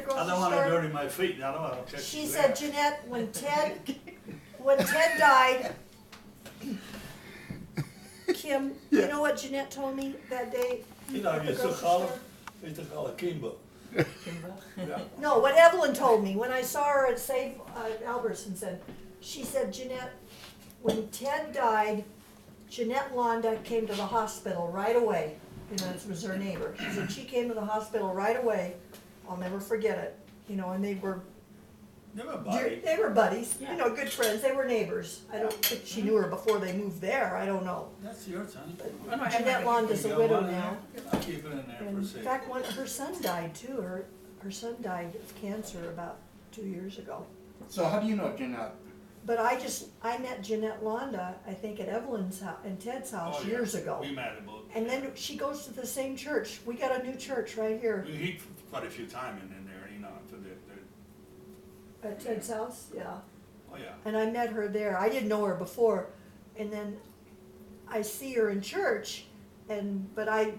the grocery I store. don't want to dirty my feet, I don't want to catch She you said, there. Jeanette, when Ted died, Kim, you know what Jeanette told me that day? You know, at the you still grocery call her, store? we used to call her Kimbo. Yeah. No, what Evelyn told me, when I saw her at Save Albertson, she said, Jeanette, when Ted died, Jeanette Londa came to the hospital right away. You know, this was her neighbor. She said she came to the hospital right away. I'll never forget it. You know, and they were Everybody. they were buddies, Yeah. you know, good friends. They were neighbors. I don't think she knew her before they moved there. I don't know. That's yours, honey. Oh, no, I have Jeanette my- Londa's You a got widow one in now. there? I'll keep it in there And for in safety. fact, her son died too. Her son died of cancer about 2 years ago. So how do you know Jeanette? But I met Jeanette Londa, I think at Evelyn's house, and Ted's house Oh, yeah. years ago. We met about. And then she goes to the same church. We got a new church right here We eat quite a few times in there, you know, for the, at Ted's house, yeah. oh yeah. And I met her there. I didn't know her before. And then I see her in church, but I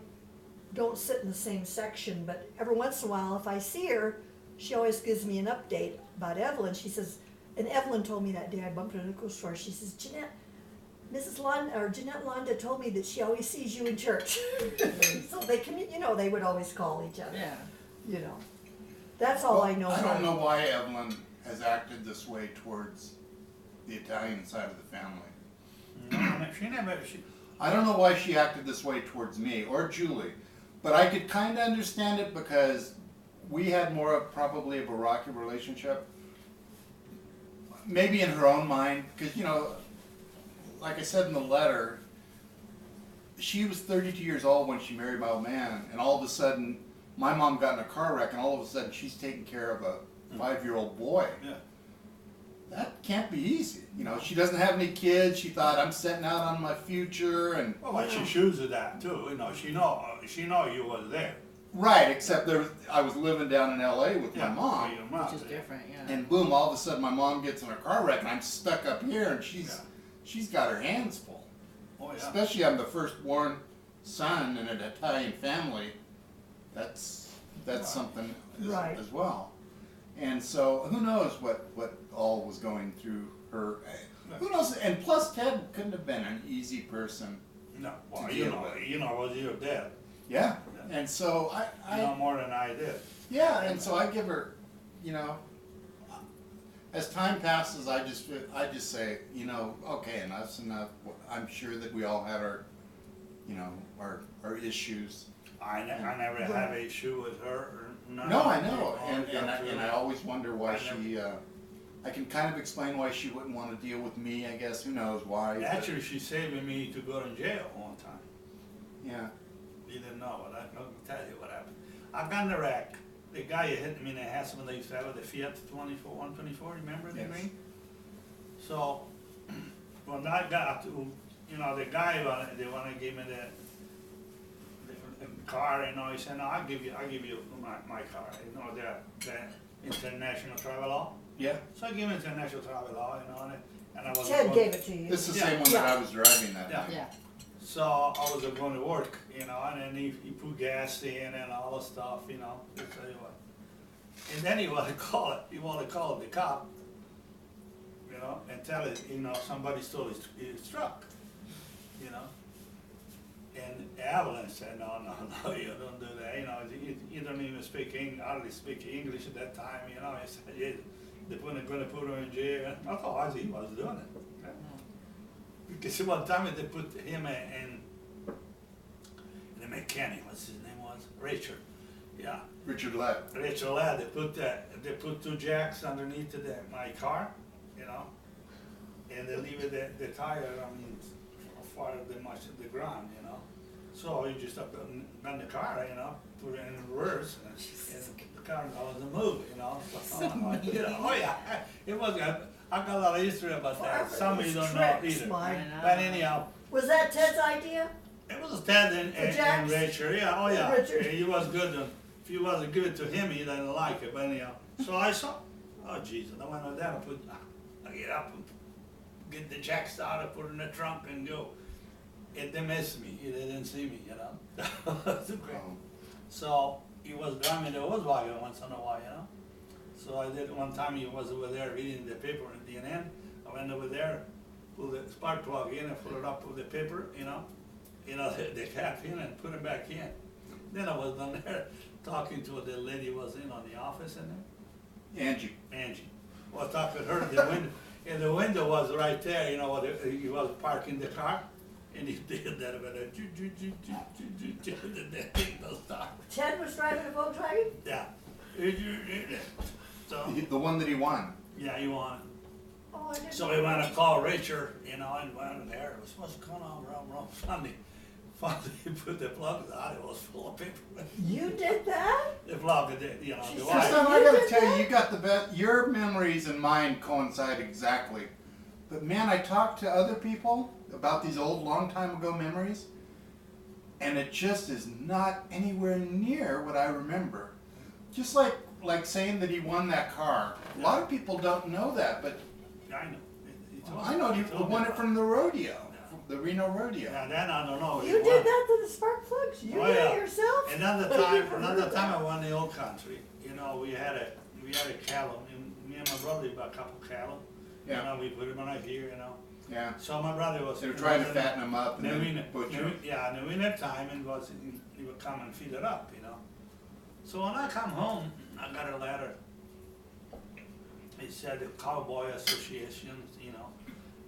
don't sit in the same section. But every once in a while, if I see her, she always gives me an update about Evelyn. She says, and Evelyn told me that day I bumped her in the grocery store. She says, Jeanette, Jeanette Londa told me that she always sees you in church. So they you know, they would always call each other. Yeah. You know, that's all I know. I about don't know her. why Evelyn has acted this way towards the Italian side of the family. No, she never, I don't know why she acted this way towards me or Julie, but I could kind of understand it because we had more of probably of a rocky relationship. Maybe in her own mind, because you know, like I said in the letter, she was 32 years old when she married my old man, and all of a sudden, my mom got in a car wreck, and all of a sudden she's taking care of a 5-year-old boy. yeah. That can't be easy. You know, she doesn't have any kids. She thought I'm setting out on my future, and Well, but she chooses that too, you know, she know you was there. right. Except I was living down in L.A. with my Yeah, mom, your mom, Which is yeah. different, yeah. and boom! All of a sudden, my mom gets in a car wreck, and I'm stuck up here, and she's got her hands full. Oh, yeah. Especially I'm the firstborn son in an Italian family. That's something Right. as well. And so who knows what all was going through her. Who knows? And plus Ted couldn't have been an easy person. No, well, To you deal know, with. you know, was your dad, Yeah. And so you know more than I did. yeah, and so I give her, you know, as time passes, I just say, you know, okay, enough's enough. I'm sure that we all had our, you know, our issues. I never had an issue with her or none. No, I know, Oh, and yeah, I always wonder why I she. I can kind of explain why she wouldn't want to deal with me. I guess who knows why. but- Actually, she saved me to go to jail one time. yeah. You didn't know, but I'll tell you what happened. I got in the wreck. The guy who hit me in the house when they used to have the Fiat 124, remember the Yes. green? So, when I got to, you know, the guy, they wanna give me the car, you know, he said, no, I'll give you my car, you know, the international travel law. Yeah. So I gave him international travel law, you know, and I was. Ted gave it to you. This is the Yeah. same one that I was driving that Yeah. night. Yeah. So I was going to work, you know, and then he put gas in and all the stuff, you know, to tell you what. And then he wanted to call the cop, you know, and tell it, you know, somebody stole his truck, you know. And Evelyn said, no, you don't do that, you know, you don't even hardly speak English at that time, you know. He said, yeah, they're gonna put her in jail. Otherwise he was doing it. Okay? Because one time they put him in the mechanic, what's his name was? Richard. Yeah. Richard Lett. Richard Ladd, they put 2 jacks underneath my car, you know, and they leave the tire, I mean, far than much at the ground, you know. So you just up on the car, you know, put it in reverse, and the car doesn't move, you know. You know, oh yeah, it was. I got a lot of history about that. Some of you don't know either. I know. But anyhow, Was that Ted's idea? it was Ted and Jacks? Richard. Yeah, oh yeah. Richard. He was good. If you wasn't give it to him, he didn't like it. But anyhow, so I saw. Oh Jesus! I went on down and I get up and get the jack started, put it in the trunk, and go. They missed me. They didn't see me. You know. That's great. Um, So he was driving the Volkswagen once in a while, you know. So I did one time. He was over there reading the paper in DNN. I went over there, pulled the spark plug in, and put it up with the paper, you know, the cap in, and put it back in. Then I was down there talking to the lady who was in on the office in there. Angie. Well, I talked with her in the window, and the window was right there, you know, he was parking the car, and he did that about it. The thing don't stop. Ted was driving a Volkswagen? Yeah. So, The one that he won. yeah, he won. Oh, I didn't. So we went to call Richard, you know, and went there. It was what's going on, wrong. Finally, he put the plugs out. It was full of paper. You did that? The plug, you know, She the said wire. Tristano, I You gotta did tell you, that? you got the best. Your memories and mine coincide exactly. But man, I talked to other people about these old, long time ago memories, and it just is not anywhere near what I remember. Just like saying that he won that car. A lot of people don't know that, but I know. He told I me- know he he told me won it about from the rodeo, the Reno rodeo. Yeah, then I don't know. You did that to the spark plugs? You Oh, did yeah. it yourself? Another But time, you never another heard time that. I won the old country. You know, we had a cattle, and me and my brother bought a couple cattle. Yeah. You know, we put them right here, you know. Yeah. So my brother was. They were trying to fatten them up and then butcher them. Yeah, in the winter time, he would come and feed it up, you know. So when I come home, I got a letter. It said the Cowboy Association, you know,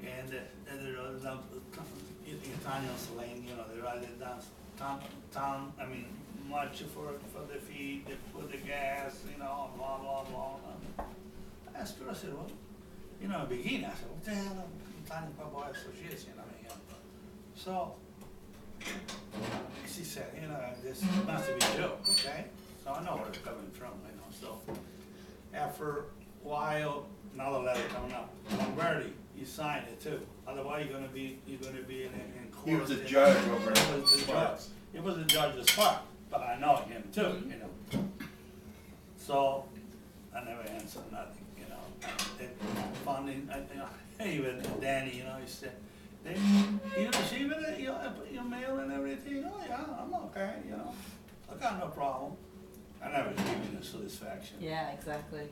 and there was Italian slang, you know, they write it down, much for the feed, for the gas, you know, blah, blah, blah. I asked her, I said, well, you know, beginning, I said, what the hell, Italian Cowboy Association, so, she said, you know, this must be a joke, okay? So I know where it's coming from, you know, so. After a while, another letter coming up, Lombardi, you signed it too, otherwise you're gonna be in court. He was a judge over He was in the Sparks. judge. He was the judge of Sparks, but I know him too, you know. So, I never answered nothing, you know. Funding, even Danny, you know, he said, you receive it, your mail and everything? Oh yeah, I'm okay, you know. I got no problem. I never gave you the satisfaction. Yeah, exactly.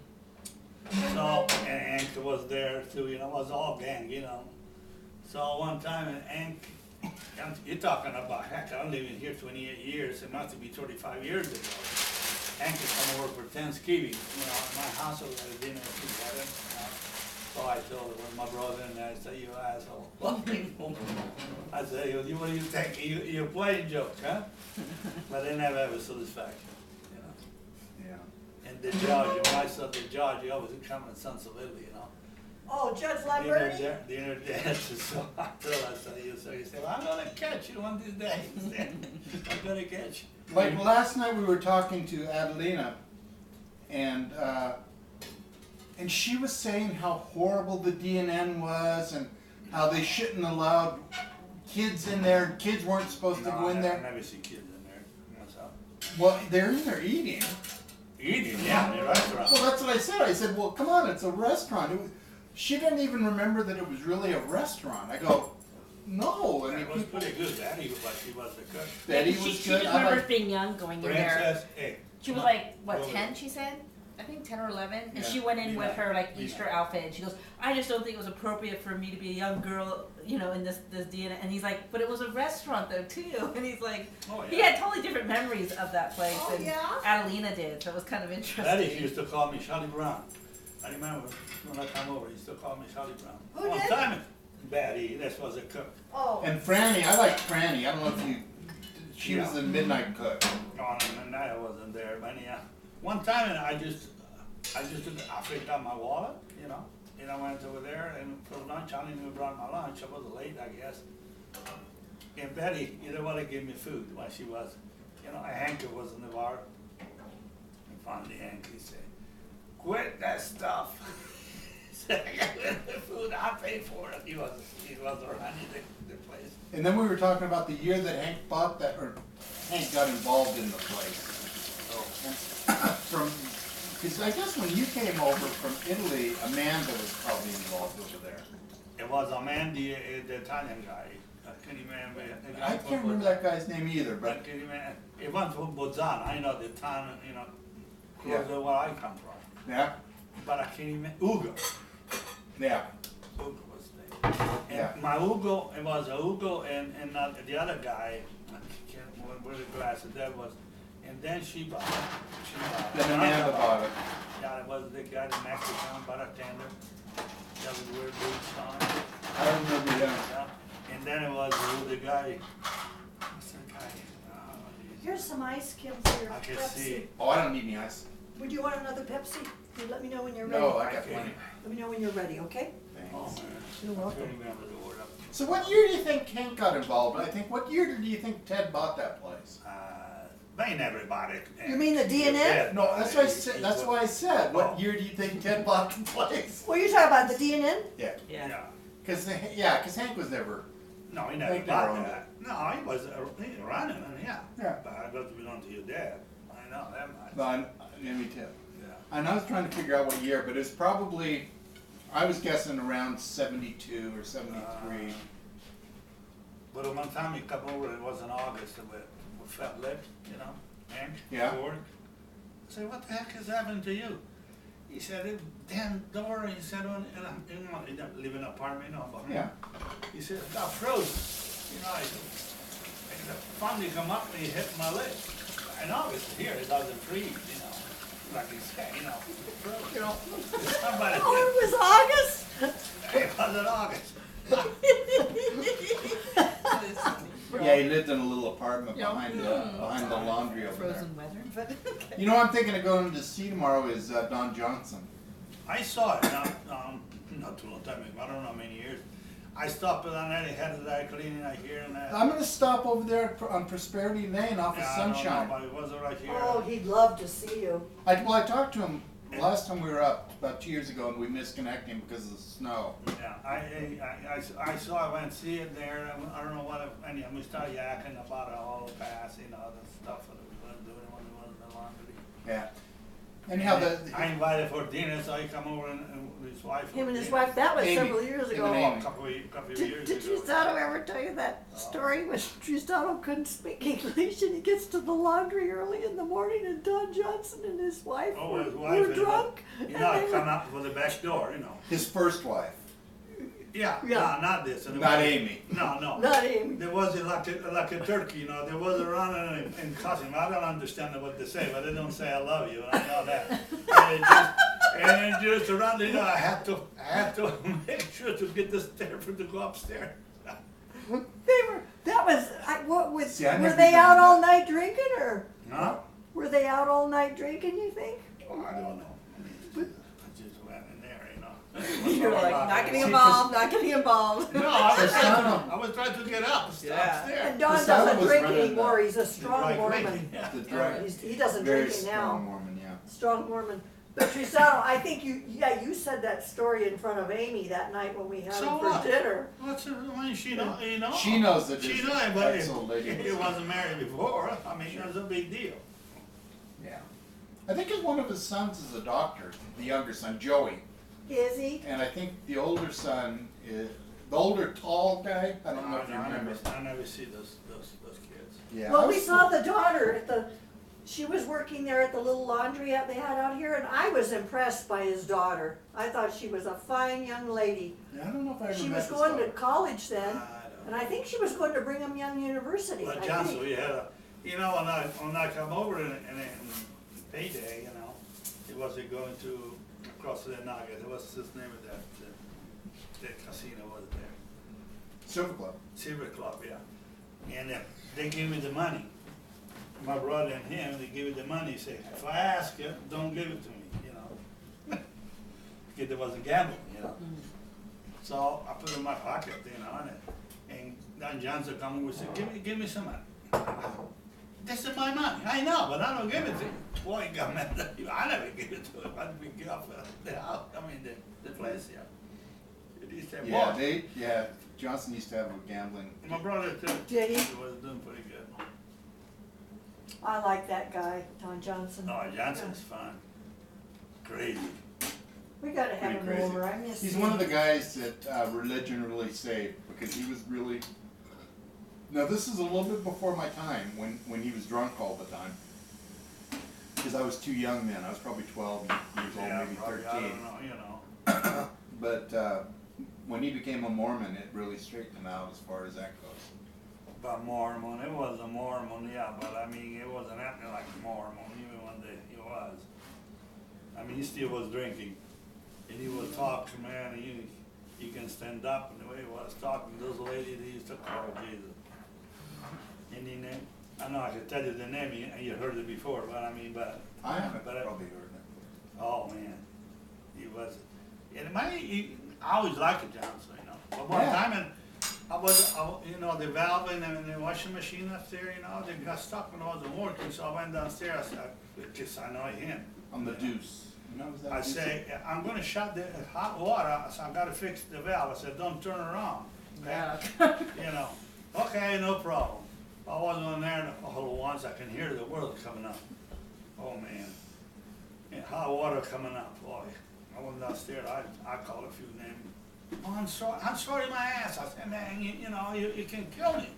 So, and Hank was there too, you know, it was all gang, you know. So one time, and Hank, you're talking about, heck, I'm living here 28 years, it must be 35 years ago. Hank is coming over for Thanksgiving, you know, at my house, we had a dinner together, you know. So I told her, with my brother, and I said, you asshole. I said, what do you think? You're playing joke, huh? But they never have a satisfaction, you know. Yeah. And the judge, when I saw the judge, he always come in sensibility, you know. Oh, Judge Lamberti? Dinner dances, so I told her, I said, he said, well, I'm gonna catch you one of these days. I'm gonna catch you. Like last night we were talking to Adelina, and she was saying how horrible the DNN was and how they shouldn't allowed kids in there. Kids weren't supposed to go in I there. never see kids in there, myself. Well, they're in there eating. Eating, yeah, in the restaurant. Well, that's what I said. I said, well, come on, it's a restaurant. She didn't even remember that it was really a restaurant. I go, no. I mean, It was pretty good, Daddy was like, he was the cook. Betty she, was she good. just I remembers like, being young, going in there. Princess, hey. She was like, what, Over 10, there. she said? I think 10 or 11. And Yeah. she went in with her like Yeah. Easter outfit, and she goes, I just don't think it was appropriate for me to be a young girl, you know, in this DNA. And he's like, but it was a restaurant though too. And he's like, Oh, he yeah. had totally different memories of that place Oh, than yeah? Adelina did. So it was kind of interesting. Daddy used to call me Charlie Brown. I remember when I come over, he used to call me Charlie Brown. Who One did? time, Betty, that was a cook. Oh, and Franny, I like Franny. I don't know if you, she was Yeah. the midnight cook. On the night I wasn't there, but yeah. One time, and I just picked up my wallet, you know, and I went over there, and for lunch, I didn't even brought my lunch. I was late, I guess. And Betty, you didn't want to give me food while she was, you know, Hank was in the bar. And finally, Hank, he said, "Quit that stuff." He said, "I got the food, I pay for it." He was running the place. And then we were talking about the year that Hank bought that, or Hank got involved in the place. From, because I guess when you came over from Italy, Amanda was probably involved over there. It was Amanda, the Italian guy. Can you remember? I can't remember that guy's name either, but Can you remember? It went from Bozan, I know the town, you know, Yeah. closer where I come from. yeah, But I can't even, Ugo. yeah, Ugo was there. Yeah. And my Ugo, it was Ugo and the other guy, I can't remember where the glasses, that was, and then she bought it. then Amanda bought it. Yeah, it was the guy, the Mexican bartender, that was weird boots on. I don't remember him. Yeah. And then it was the guy, what's that guy? Here's some ice, Kim, for your I can Pepsi. see. Oh, I don't need any ice. Would you want another Pepsi? You let me know when you're ready. No, I got plenty. Let me know when you're ready, okay? Oh, Thanks. man. You're welcome. I can't remember the word. So what year do you think Hank got involved? I think, what year do you think Ted bought that place? Ain't everybody. You mean the D&N? No, that's why I said, that's why I said, what year do you think Ted bought the place? Well, you're talking about the D&N? Yeah, Yeah. Yeah. cause Hank was never, No, he never Hank bought never owned that. No, he was he running, and yeah. Yeah. But I got to belong to your dad. I know that much. no, me too. Yeah. And I was trying to figure out what year, but it's probably, I was guessing around 72 or 73. But one time he come over, it was in August, with fat lips, you know, Hank, Yeah. Ford. I said, what the heck has happened to you? He said, it damn door, he said, he didn't live in an apartment, you know, but Yeah, he said, it got frozen. You know, and the finally come up and he hit my leg. In August here, it doesn't freeze, you know, like he said, you know, you know, somebody, Oh, it was August? it was in August. That is funny. yeah, he lived in a little apartment Yeah. behind the laundry over there. Frozen weather. But, You know, what I'm thinking of going to see tomorrow is Don Johnson. I saw it, not too long time ago, I don't know how many years. I stopped it on that, he had that cleaning out here and that. I'm gonna stop over there on Prosperity Lane off of Yeah, I don't know, Sunshine. but it wasn't right here. oh, he'd love to see you. I talked to him last time we were up, about 2 years ago, and we missed connecting because of the snow. Yeah, I saw, I went and see it there, and I don't know what, and we started yakking about it all past, you know, the stuff that we weren't doing when we was in the laundry. Yeah. Anyhow, I invited for dinner, so he come over and his wife. for Him and his dinner. wife, that was Amy. several years Him ago. and Oh, Amy. a couple of Did years ago. Tristano ever tell you that story when Tristano couldn't speak English and he gets to the laundry early in the morning and Don Johnson and his wife Oh, were, his wife were is- drunk? You and know, they I were- come out for the back door, you know. his first wife, Yeah, Yeah. no, not this. not Amy. No, no. Not Amy. There was like a turkey, you know, there was a running and cussing. I don't understand what they say, but they don't say I love you, and I know that. And just around, you know, I had to make sure to get the stairs to go upstairs. They were, that was, what was, See, I were never they did out that. all night drinking or? Huh? Were they out all night drinking, you think? Oh, I don't know. I just went in there, you know. You're like, not getting See, involved, not getting involved. No, I was trying to get up, Yeah. upstairs. And Don Tristano doesn't was drink running anymore, the- he's a strong Right, Mormon. yeah. The dry, He doesn't very drink it strong now. Mormon, yeah. Strong Mormon. But Tristano, I think you said that story in front of Amy that night when we had So him for what? dinner. What's her, I mean, she know, you know. She knows that She this knows, but excellent lady. it wasn't married before. I mean, it was a big deal. Yeah. I think one of his sons is a doctor, the younger son, Joey. Is he? And I think the older son is, the older tall guy, I don't know if you remember. I never see those kids. Yeah. I Well, we was- saw the daughter at she was working there at the little laundry they had out here, and I was impressed by his daughter. I thought she was a fine young lady. Yeah, I don't know if I ever She met was this going to daughter. college then, I don't and I think she was going to Brigham Young University. But I Johnson, think. we had you know, when I come over and payday, you know, it was going to across the Nugget. What's his name of that casino was there? Silver Club. Silver Club, yeah. And they gave me the money. My brother and him, they gave me the money. Say, if I ask you, don't give it to me, you know. Because there was a gamble, you know. So I put it in my pocket, you know, and Don Johnson come over and said, give me some money. This is my money. I know, but I don't give it to you. Boy, he got mad at you. I never give it to him. I we get off the house. I mean, the place, yeah. He said, Yeah, Johnson used to have a gambling. my brother too. Did he? Was doing pretty good. I like that guy, Don Johnson. No, Johnson's fun. Crazy. We gotta have Pretty him crazy. over. I miss He's him. one of the guys that religion really saved because he was really No, this is a little bit before my time, when he was drunk all the time. Because I was too young then, I was probably 12 years old, maybe probably, 13. I don't know, you know. But when he became a Mormon, it really straightened him out as far as that goes. But Mormon, it was a Mormon, yeah, but I mean, it wasn't acting like a Mormon, even when he was. I mean, he still was drinking, and he was talking, man, and you can stand up, and the way he was talking, those ladies, he used to call Jesus. And he named, I know I could tell you the name, you heard it before, but I mean, but. I haven't but probably heard it. Oh, man, he was, and I always liked Johnson, you know, but one Yeah. time, and you know, the valve in the washing machine up there, you know, they got stuck when I wasn't working, so I went downstairs, I just annoyed him. On the deuce. You know, was that I deuce? say, I'm gonna shut the hot water, so I gotta fix the valve, I said, don't turn it on, okay? Yeah. You know, okay, no problem. I wasn't on there, and all at once, I can hear the world coming up. Oh, man. And hot water coming up, boy. I went downstairs, I called a few names. Oh, I'm sorry my ass. I said, man, you know, you can kill me.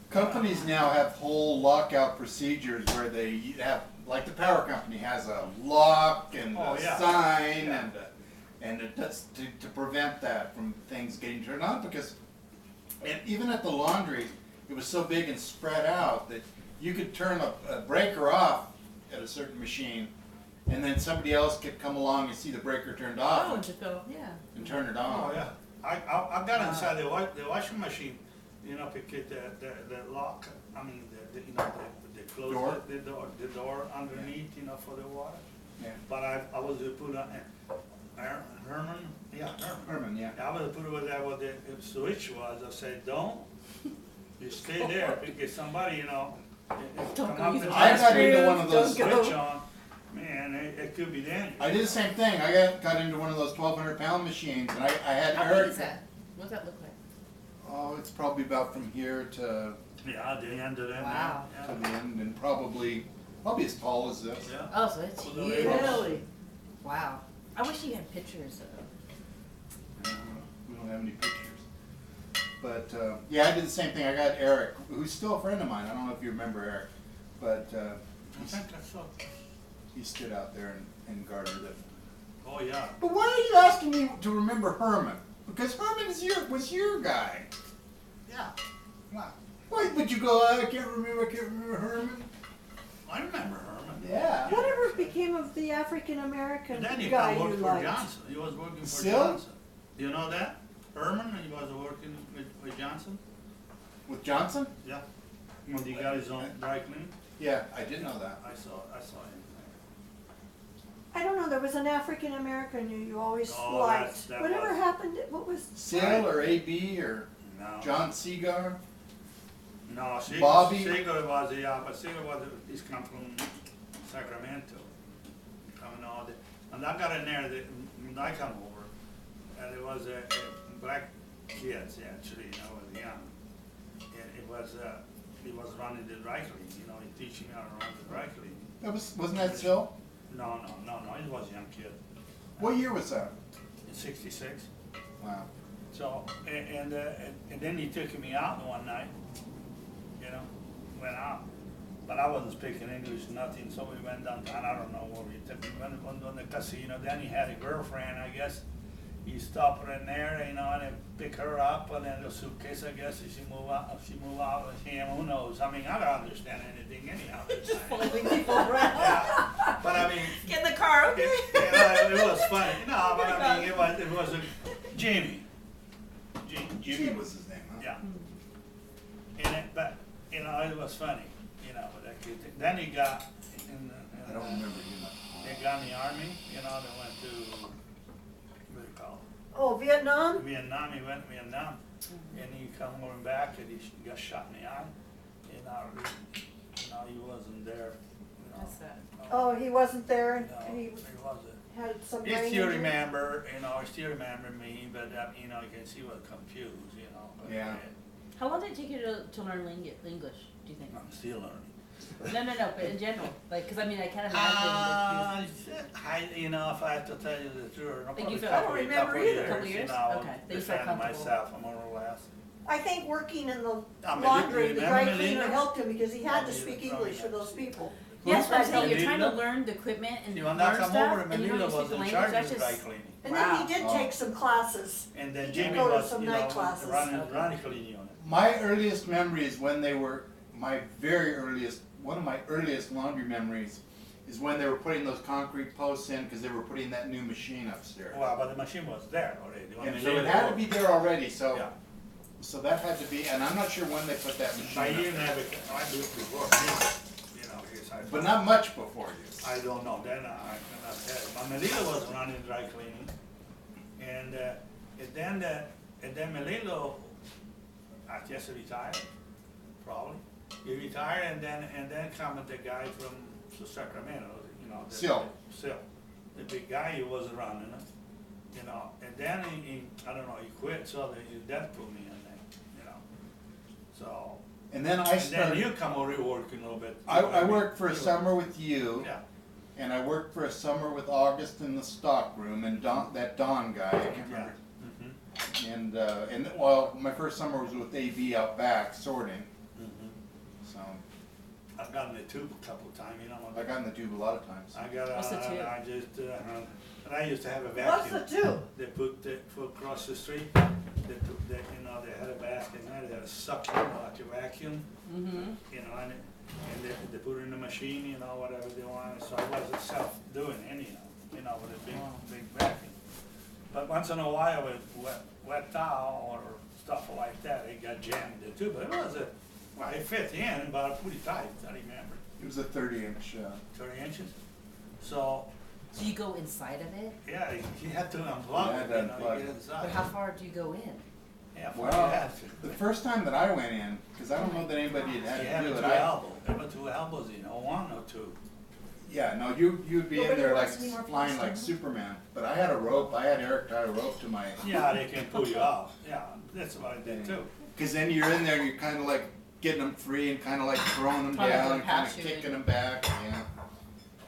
Companies now have whole lockout procedures where they have, like the power company has a lock and Oh, a yeah. sign Yeah. and it does to prevent that from things getting turned on, because and even at the laundry, it was so big and spread out that you could turn a breaker off at a certain machine, and then somebody else could come along and see the breaker turned off Oh, to go, yeah. and turn it on. Oh, yeah. I got inside the washing machine, you know, because the lock, I mean, you know, the close Door? the door underneath, you know, for the water. Yeah. But I was to put on, Herman, yeah, Herman. Herman, yeah. I was to put it where the switch was, I said, don't, you stay there, because somebody, you know, Don't come go up use and the I got into restroom, one of those don't go. switch on, man, it could be dangerous. I did the same thing. I got into one of those 1,200-pound machines, and I had How Eric. big is that? What does that look like? Oh, it's probably about from here to Yeah, the end of them. Wow. the end, and probably as tall as this. Yeah. Oh, so it's Well, the huge. labels. Really? Wow. I wish you had pictures of. We don't have any pictures. But yeah, I did the same thing. I got Eric, who's still a friend of mine. I don't know if you remember Eric, but I think that's so. he stood out there and guarded it. Oh, yeah. But why are you asking me to remember Herman? Because Herman was your guy. Yeah. Wow. Why would you go? I can't remember Herman. I remember Herman. Yeah. Whatever became of the African American And then he guy come you work for liked? Johnson. He was working for Still? Johnson. Do you know that? Herman, he was working with Johnson. With Johnson? Yeah. When he got his own dry cleaning. Yeah, I did know that. I saw him. I don't know, there was an African American you always Oh, liked. that Whatever was- happened, what was, Sil or AB or No. John Seagar? No, Bobby? Seager was, yeah, but Seager was, he's come from Sacramento. Coming all the, and I got in there, when I come over, and it was a black kids, actually, you know, was young. And it was, he was running the dry cleaning, you know, he teaching me how to run the dry cleaning. Wasn't that Sil? No, he was a young kid, What year was that? in '66. Wow. So, and then he took me out one night, you know, went out. But I wasn't speaking English, nothing, so we went downtown, I don't know where we took, we went on the casino, then he had a girlfriend, I guess. He stopped her in there, you know, and then pick her up, and then the suitcase, I guess, and she moved out with him, who knows? I mean, I don't understand anything anyhow. Just pulling people around. Yeah, but I mean, Get in the car, okay? it was funny, no, but I mean, it was a Jimmy. Jimmy was his name, huh? Yeah. And but, you know, it was funny, you know, with that kid. Then he got, I don't remember him. he got in the army, you know, they went to, what do you call oh, Vietnam? it? Vietnam, he went to Vietnam. And he come going back and he got shot in the eye. You know, he wasn't there, you know. That's sad. Oh, he wasn't there and No, and he he wasn't. had some He brain still injury? remember, you know, he still remember me, but, you know, you can see he was confused, you know. But, Yeah. How long did it take you to learn English, do you think? I'm still learning. No, but in general, like, cause I mean, I can't imagine that You know, if I have to tell you the truth, Like you probably feel- I don't remember either. Couple years? you know, Okay, that you feel defending comfortable. myself more or less. I think working in the I mean, laundry, you the remember dry cleaner Melinda? helped him because he had to Melinda, speak probably English for not. those people. Yes, but I'm Who's saying that you're trying to Melinda? learn the equipment and See, learn when I come stuff, over, and you don't Melinda speak was the in language. charge That's of dry just cleaning. And then he Wow. did Oh. take some classes. And then He Jimmy go to was, some you night know, classes. running cleaning unit. My earliest memory is when they were, my very earliest, one of my earliest laundry memories is when they were putting those concrete posts in because they were putting that new machine upstairs. Well, but the machine was there already. When And we so it laid had to over. be there already, Yeah. so that had to be, and I'm not sure when they put that I machine didn't up. have it, I do it before me, you know, here's I. But not much before you. I don't know, then I cannot tell you. But Melilla was running dry cleaning, and then Melilla, I guess retired, probably. He retired, and then come the guy from Sacramento, you know. Sil. The big guy, he was running it, you know, and then he I don't know, he quit, so his dad put me in there, you know, so. And then I And then started, you come over working a little bit. I worked for a summer with you, Yeah. and I worked for a summer with August in the stock room, and that Don guy, I can't Yeah. remember. Mhm. And well, my first summer was with AV out back sorting, Mhm. so I've gotten the tube a couple of times, you know. I got in the tube a lot of times. I got, What's the tube? I just, and I used to have a What's vacuum. the two? They put across the street, you know, they had a basket, and they had a sucker, you know, like a vacuum, Mm-hmm. you know, and they put it in the machine, you know, whatever they wanted, so I wasn't self-doing anyhow, you know, with a big vacuum. But once in a while with wet towel or stuff like that, it got jammed in too, but it was well, it fit in, but pretty tight, I remember, It was a 30-inch, 30 inches. So, So you go inside of it? yeah, you had to You unplug had it, to you know, unplug you get it. inside. But how far do you go in? Yeah, well, you had to. the first time that I went in, because I don't know that anybody had You had have to it do two it. elbows, there were two elbows, you know, one or two. Yeah, no, you'd be in Nobody there like wants any more flying like plastic? Superman. But I had a rope, I had Eric tie a rope to my, Yeah, they can pull you out, yeah, that's what I did too. because then you're in there and you're kind of like getting them free and kind of like throwing them Probably down gonna and kind pass of you kicking in. them back, yeah.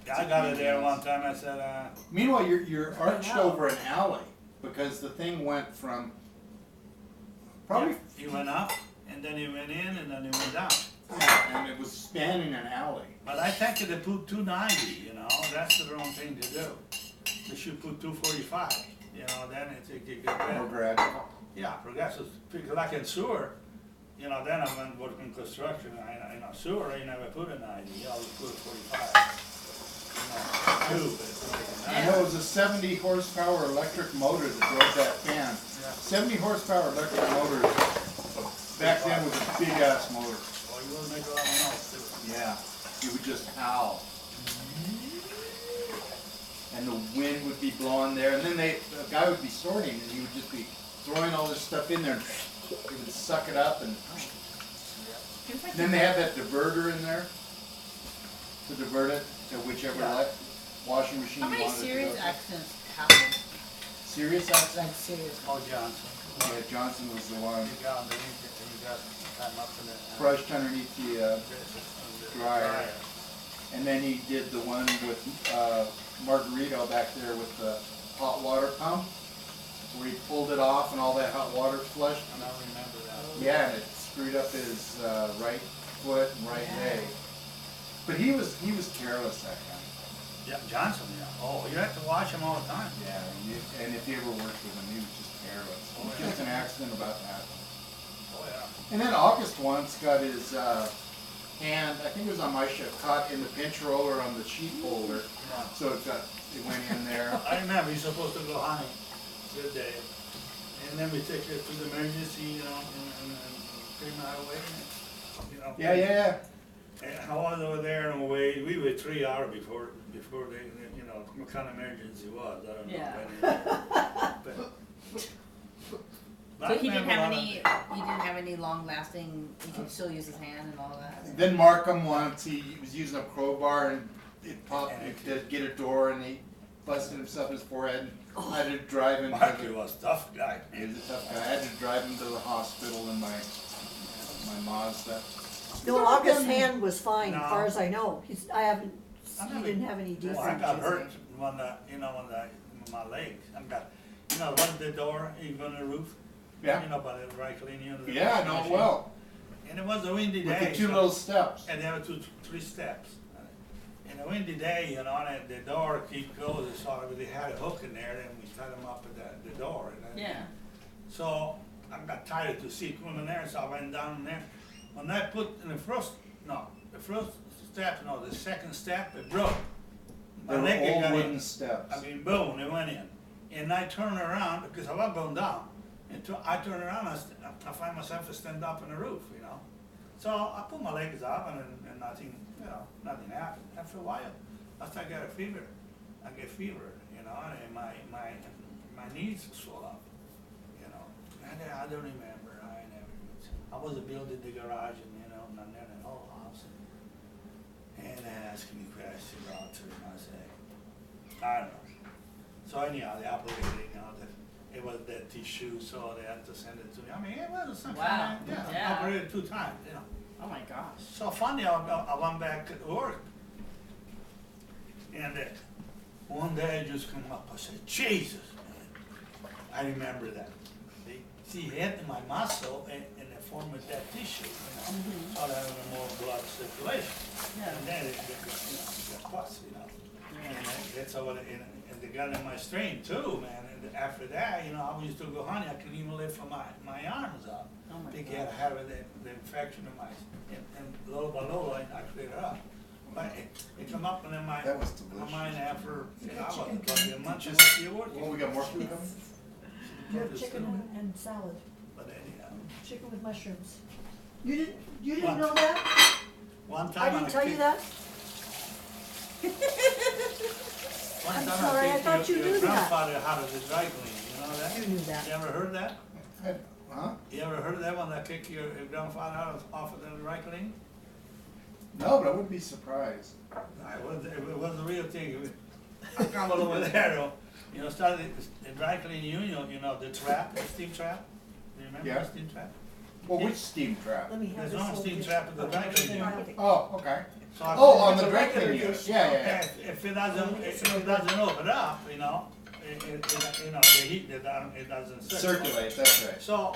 Yeah, I got it there one time, I said, Meanwhile, you're arched hell? over an alley because the thing went from probably, he went up, and then he went in, and then he went down. yeah, and it was spanning an alley. But I think they put 290, you know, that's the wrong thing to do. They should put 245, you know, then it get More better. gradual. Yeah, progressive, because like in sewer, you know, then I went working construction, I know, sewer, I never put a 90, you always put a 45. You know, tube, it's like a I know it was a 70 horsepower electric motor that drove that fan. Yeah. 70 horsepower electric motor back then was a big ass motor. Well, you will make a lot of noise too. Yeah, it would just howl. And the wind would be blowing there, and then the guy would be sorting, and he would just be throwing all this stuff in there, and he would suck it up, and Seems like then they had that diverter in there to divert it to whichever Yeah. washing machine How you many wanted serious to go to. accidents happen? Serious accident? Like serious. Oh, Johnson. Yeah, Johnson was the one You got underneath it, and you got time up in it. crushed underneath the, dryer. and then he did the one with Margarito back there with the hot water pump, where he pulled it off and all that hot water flushed. And I remember that. Yeah, and it screwed up his right foot and right leg. But he was careless that guy. Yeah, Johnson, yeah. Oh, you have to watch him all the time. Yeah, and if you ever worked with him, he was just careless. Oh, It was yeah. just an accident about to happen. Oh, yeah. And then August once got his hand, I think it was on my shift, caught in the pinch roller on the sheet holder. Yeah. So it went in there. I remember he's supposed to go hunting good day. And then we take it to the emergency, you know, and take him away. You know. Yeah. And I was over there and we were 3 hours before they, you know, what kind of emergency it was. I don't know. Yeah. But So I he didn't remember have a lot any. of- He didn't have any long-lasting. He could still use his hand and all that. Then Markham once, he was using a crowbar and it popped, to get a door and he busted himself in his forehead. I had to drive him Marky to was a tough guy. he was a tough guy. I had to drive him to the hospital in my Mazda. No, August's hand was fine, as No. far as I know. He never- didn't have any Well, I defects. got hurt when my legs. I got, you know, one the door, even on the roof. Yeah. You know about the dry cleaning unit? Yeah, I know it well. And it was a windy With day. the two so- little steps. And there were three steps. In a windy day, you know, and the door keep closed, so they had a hook in there, and we tied them up at the door. And Yeah. So I got tired to see coming there, so I went down there. When I put in the first step, no, the second step, it broke. They were leg old got in. wooden steps. I mean, boom, it went in. And I turned around, because I was going down. And I turned around, I find myself stand up on the roof, you know. So I put my legs up and nothing, you know, nothing happened. After a while, I started getting a fever. I get fever, you know, and my knees swell up, you know. And I don't remember, I was building the garage and, you know, and then the whole house. And asking me questions about it, and I say, I don't know. So anyhow, they operated, you know, it was that tissue, so they had to send it to me. I mean, it was something, Wow. yeah, Yeah. operated 2 times, you know. Oh my gosh. So funny, I went back to work. And one day I just come up, I said, Jesus, man. I remember that. They hit my muscle and it formed that tissue, you know, Mhm. so that having more blood circulation. Yeah. And then it got pus, you know. And that's all, and they got in my strain too, man. And after that, you know, I used to go, honey, I couldn't even lift my arms up. Oh my They gosh. get having the infection in my, and little by little, I cleared it up. But it come up and then my That was delicious. mind after, you know, I was Chicken. probably a month and a few Well, working. we got more food coming? You have chicken and salad, But anyhow, chicken with mushrooms. You didn't What? know that? one I time didn't tell you that? One I'm time sorry, I think thought you your knew that. grandfather had a dry cleaning, you know that? You knew that. You ever heard that? Huh? You ever heard that one that kicked your grandfather out off of the dry cleaning? No, but I wouldn't be surprised. It was a real thing. I come over there, you know, started the dry cleaning union, you know, the trap, the steam trap. Do you remember Yeah. the steam trap? Well, which steam trap? Let me have There's this no little steam dish. trap at the dry cleaning unit. Oh, okay. So I- Oh, on the It's a dry regular cleaning unit. dish. Yeah, yeah, yeah. If it doesn't open up, you know, you know, the heat, it doesn't circulate. Circulate, that's right. So,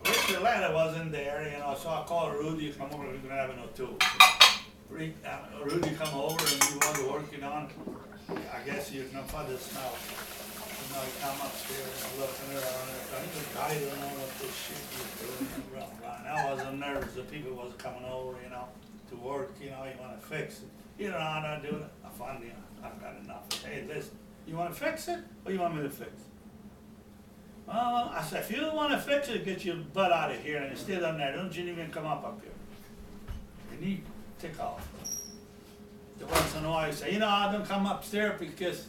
Richard Latta wasn't there, you know, so I called Rudy, come over, we're gonna have no tool. Rudy come over and we want to work, you know, and I guess your grandfather smelled. You know, he come upstairs and looking around, and he was, I don't know what this shit is doing. I wasn't nervous, the people was coming over, you know, to work, you know, you wanna fix it. You know how to do it? I finally, I've got enough. Hey, listen, you wanna fix it, or you want me to fix it? Well, I said, if you don't wanna fix it, get your butt out of here and stay down there, don't you even come up here. And he take off. The once in a while, he say, you know, I don't come upstairs because,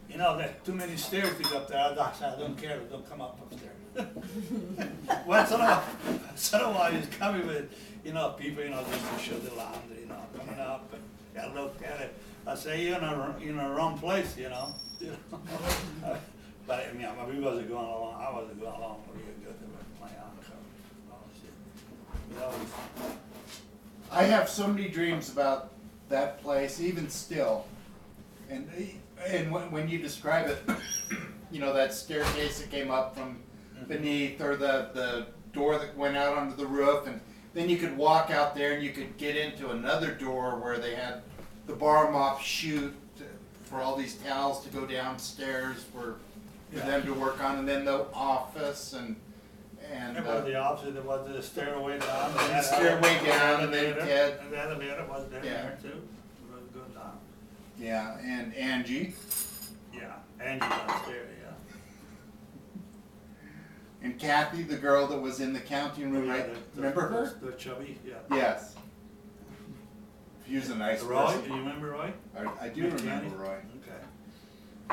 you know, there's too many stairs to go up there. I said, I don't care, don't come up upstairs. Once in a while, he's coming with, you know, people, you know, just to show the laundry, you know, coming up, and I look at it. I say, you're in the wrong place, you know. But I mean, we wasn't going along, I wasn't going along real good with my uncle. Oh, shit. You know, I have so many dreams about that place, even still. And when you describe it, you know, that staircase that came up from beneath, or the door that went out onto the roof, and then you could walk out there and you could get into another door where they had the bar mop chute for all these towels to go downstairs for them to work on, and then the office and it was the opposite, there was the stairway down. The stairway down, and then Ted. And the elevator was down Yeah. there too. It was good down. yeah, and Angie Yeah, Angie downstairs, yeah. and Kathy, the girl that was in the counting room, right? Remember her? The chubby, yeah. Yes. She was a nice Roy, person. do you remember Roy? I do Miss remember Annie? Roy. Okay.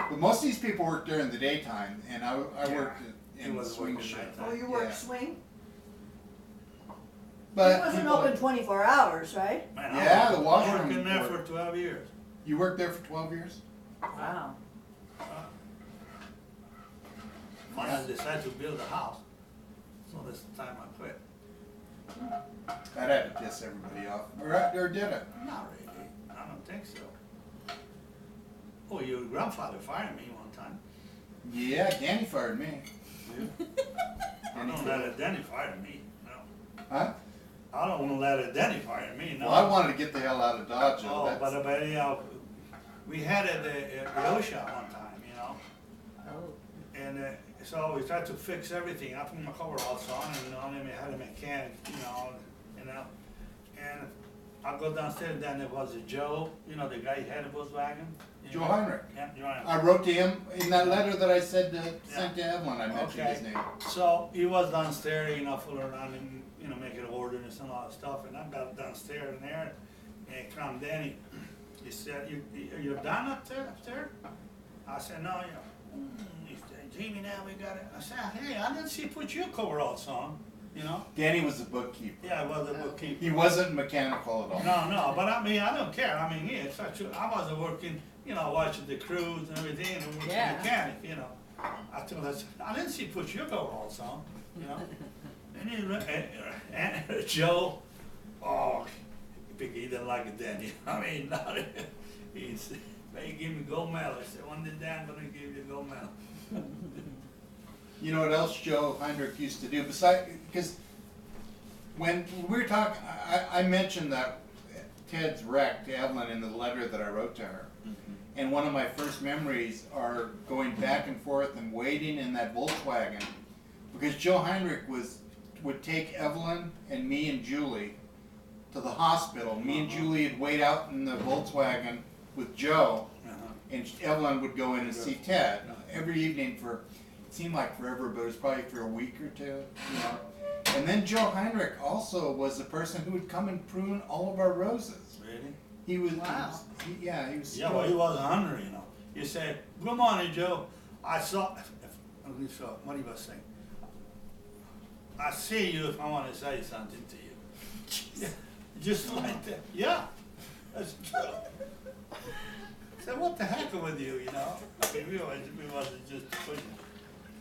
But most of these people work during the daytime, and I Yeah. worked He in the was swing working shift. nighttime. Oh, you work Yeah. swing? But It wasn't people- open 24 hours, right? Man, Yeah, the I washroom worked in there worked. for 12 years. You worked there for 12 years? Wow. Finally decided to build a house, so this time I quit. That had to piss everybody off. Or did it? Not really, I don't think so. Oh, your grandfather fired me one time. Yeah, Danny fired me. I don't let it identify me, no. Huh? I don't wanna let it identify me, no. Well, I wanted to get the hell out of Dodge. Though. Oh, That's- but you know, we had it at the OSHA one time, you know, Oh. and so we tried to fix everything. I put my coveralls on and then we had a mechanic, and I go downstairs, then there was a Joe, you know, the guy who had a Volkswagen. Joe Heinrich. Yeah, Joe Heinrich. I wrote to him in that letter that I sent to Evelyn. I mentioned Okay. his name. So he was downstairs, fooling around and, making orders and all that stuff, and I got downstairs and there, and come Danny, he said, you're done up there? I said, no, he said, Jamie, now we got it. I said, hey, I didn't see you put your coveralls on, Danny was the bookkeeper. Yeah, I was a bookkeeper. He wasn't mechanical at all. No, but I mean, I don't care, I mean, yeah, I wasn't working, watching the crews and everything, and working Yeah. mechanic, I told her, I didn't see you put your coveralls on, And Joe, he didn't like it then. I mean, he said, they give me gold medal. I said, one day I'm gonna give you a gold medal. You know what else Joe Heinrich used to do? Besides, because when we were talking, I mentioned that Ted's wreck to Evelyn in the letter that I wrote to her. And one of my first memories are going back and forth and waiting in that Volkswagen, because Joe Heinrich would take Evelyn and me and Julie to the hospital. Me and Julie would wait out in the Volkswagen with Joe, and Evelyn would go in and see Ted every evening for, it seemed like forever, but it was probably for a week or two. And then Joe Heinrich also was the person who would come and prune all of our roses. Really? He was, Wow. he was. Yeah, well, he wasn't hungry, You said, good morning, Joe. I saw, what he was saying. I see you if I want to say something to you. Yeah, just like that. Yeah, that's true. I said, what the heck with you, I mean, we wasn't just pushing.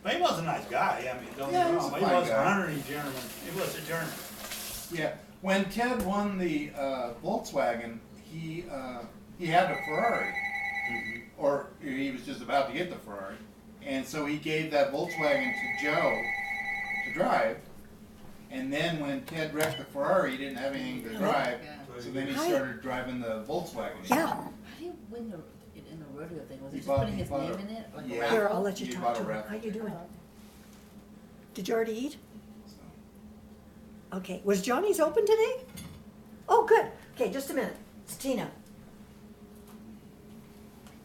But he was a nice guy, I mean, don't Yeah, get he me was wrong. a He fine was guy. an honorary German. He was a German. Yeah, when Ted won the Volkswagen, he had a Ferrari, or he was just about to get the Ferrari, and so he gave that Volkswagen to Joe to drive. And then when Ted wrecked the Ferrari, he didn't have anything to drive, Yeah. so then he Hi. started driving the Volkswagen. Yeah, How do you win in the rodeo thing? Was He it just bought- putting he his bought name a- in it? Like a yeah. raffle? here, I'll let you You talk bought to a him. raffle. How you doing? Did you already eat? So, Okay, was Johnny's open today? Oh, good. Okay, just a minute. It's Tina.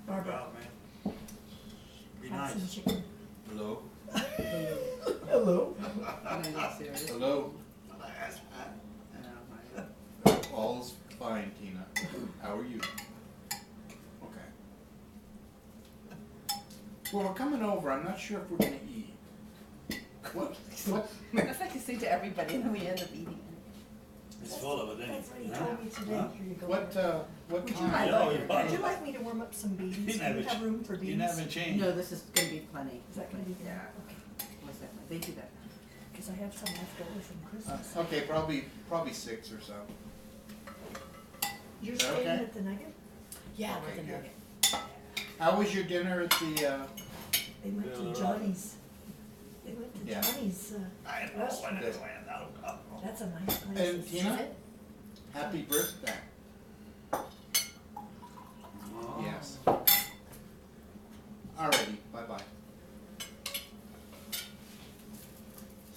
Barbara, Well, man. Be have nice. some chicken. hello. Hello. I'm gonna get serious. Hello. Oh, my God. All's fine, Tina. How are you? Okay. Well, we're coming over. I'm not sure if we're gonna eat. What? That's like you say to everybody and then we end up eating It's full of it, ain't That's what he it? told me today. Huh? Here you go. What Would you time? like, Yeah, you would you like me to warm up some beans? He Do never you have room for You beans? never it. change. No, this is gonna be plenty. Is that gonna be there? Yeah. Okay. Most definitely. They do that. Because I have some left over from Christmas. Okay, probably 6 or so. You're Is that staying okay? at the Nugget? Yeah, Okay, with the good. nugget. How was your dinner at the? They went Yeah, to they're Johnny's. They went to Yeah. Johnny's, I know when it went out. that's a nice place. And Tina, happy birthday. Yes. Alrighty, bye-bye.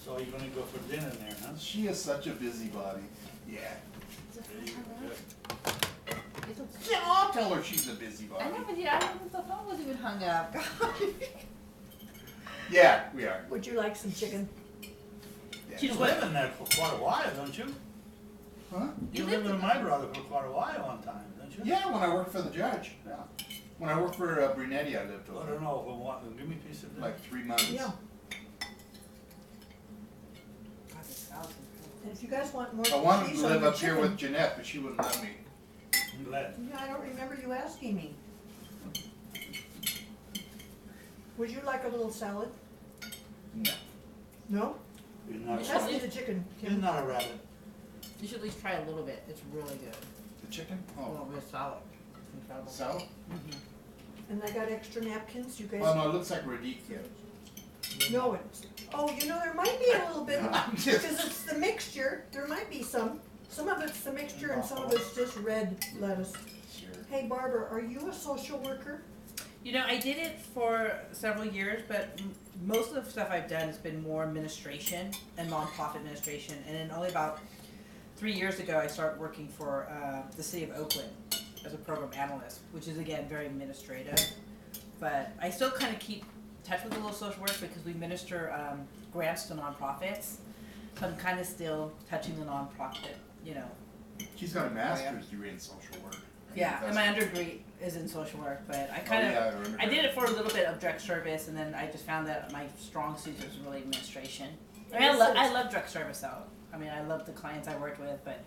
So you're gonna go for dinner there, huh? She is such a busybody. Yeah. Is it Very fun hung good. up? It's okay. Yeah, I'll tell her she's a busybody. I know, but yeah, I don't think the phone was even hung up. Yeah, we are. Would you like some chicken? Yeah. You live in there for quite a while, don't you? Huh? You lived with my brother for quite a while one time, don't you? Yeah, when I worked for the judge. Yeah. When I worked for Brunetti, I lived I with don't her. know, if I want, give me a piece of that. Like 3 months. Yeah. And if you guys want more cheese I on wanted to your live up here chicken- with Jeanette, but she wouldn't let me. I'm glad. Yeah, I don't remember you asking me. Would you like a little salad? No. No? You're not, Pass me the chicken, you're Kim. not a rabbit. You should at least try a little bit. It's really good. The chicken? Well, Oh, real solid. It's incredible. salad? Mhm. And I got extra napkins, you guys. Oh no, it looks like radicchio. No, it's, oh, you know, there might be a little bit, I'm because just- it's the mixture, there might be some of it's the mixture and some of it's just red lettuce. Sure. Hey Barbara, are you a social worker? You know, I did it for several years, but most of the stuff I've done has been more administration and nonprofit administration. And then only about 3 years ago, I started working for the city of Oakland as a program analyst, which is again very administrative. But I still kind of keep in touch with a little social work because we minister grants to nonprofits. So I'm kind of still touching the nonprofit, you know. She's got a master's degree in social work. Yeah, and my underdegree is in social work, but I kind of. Oh, yeah, I did it for a little bit of direct service, and then I just found that my strong suit was really administration. I mean, I love direct service though. I mean, I love the clients I worked with, but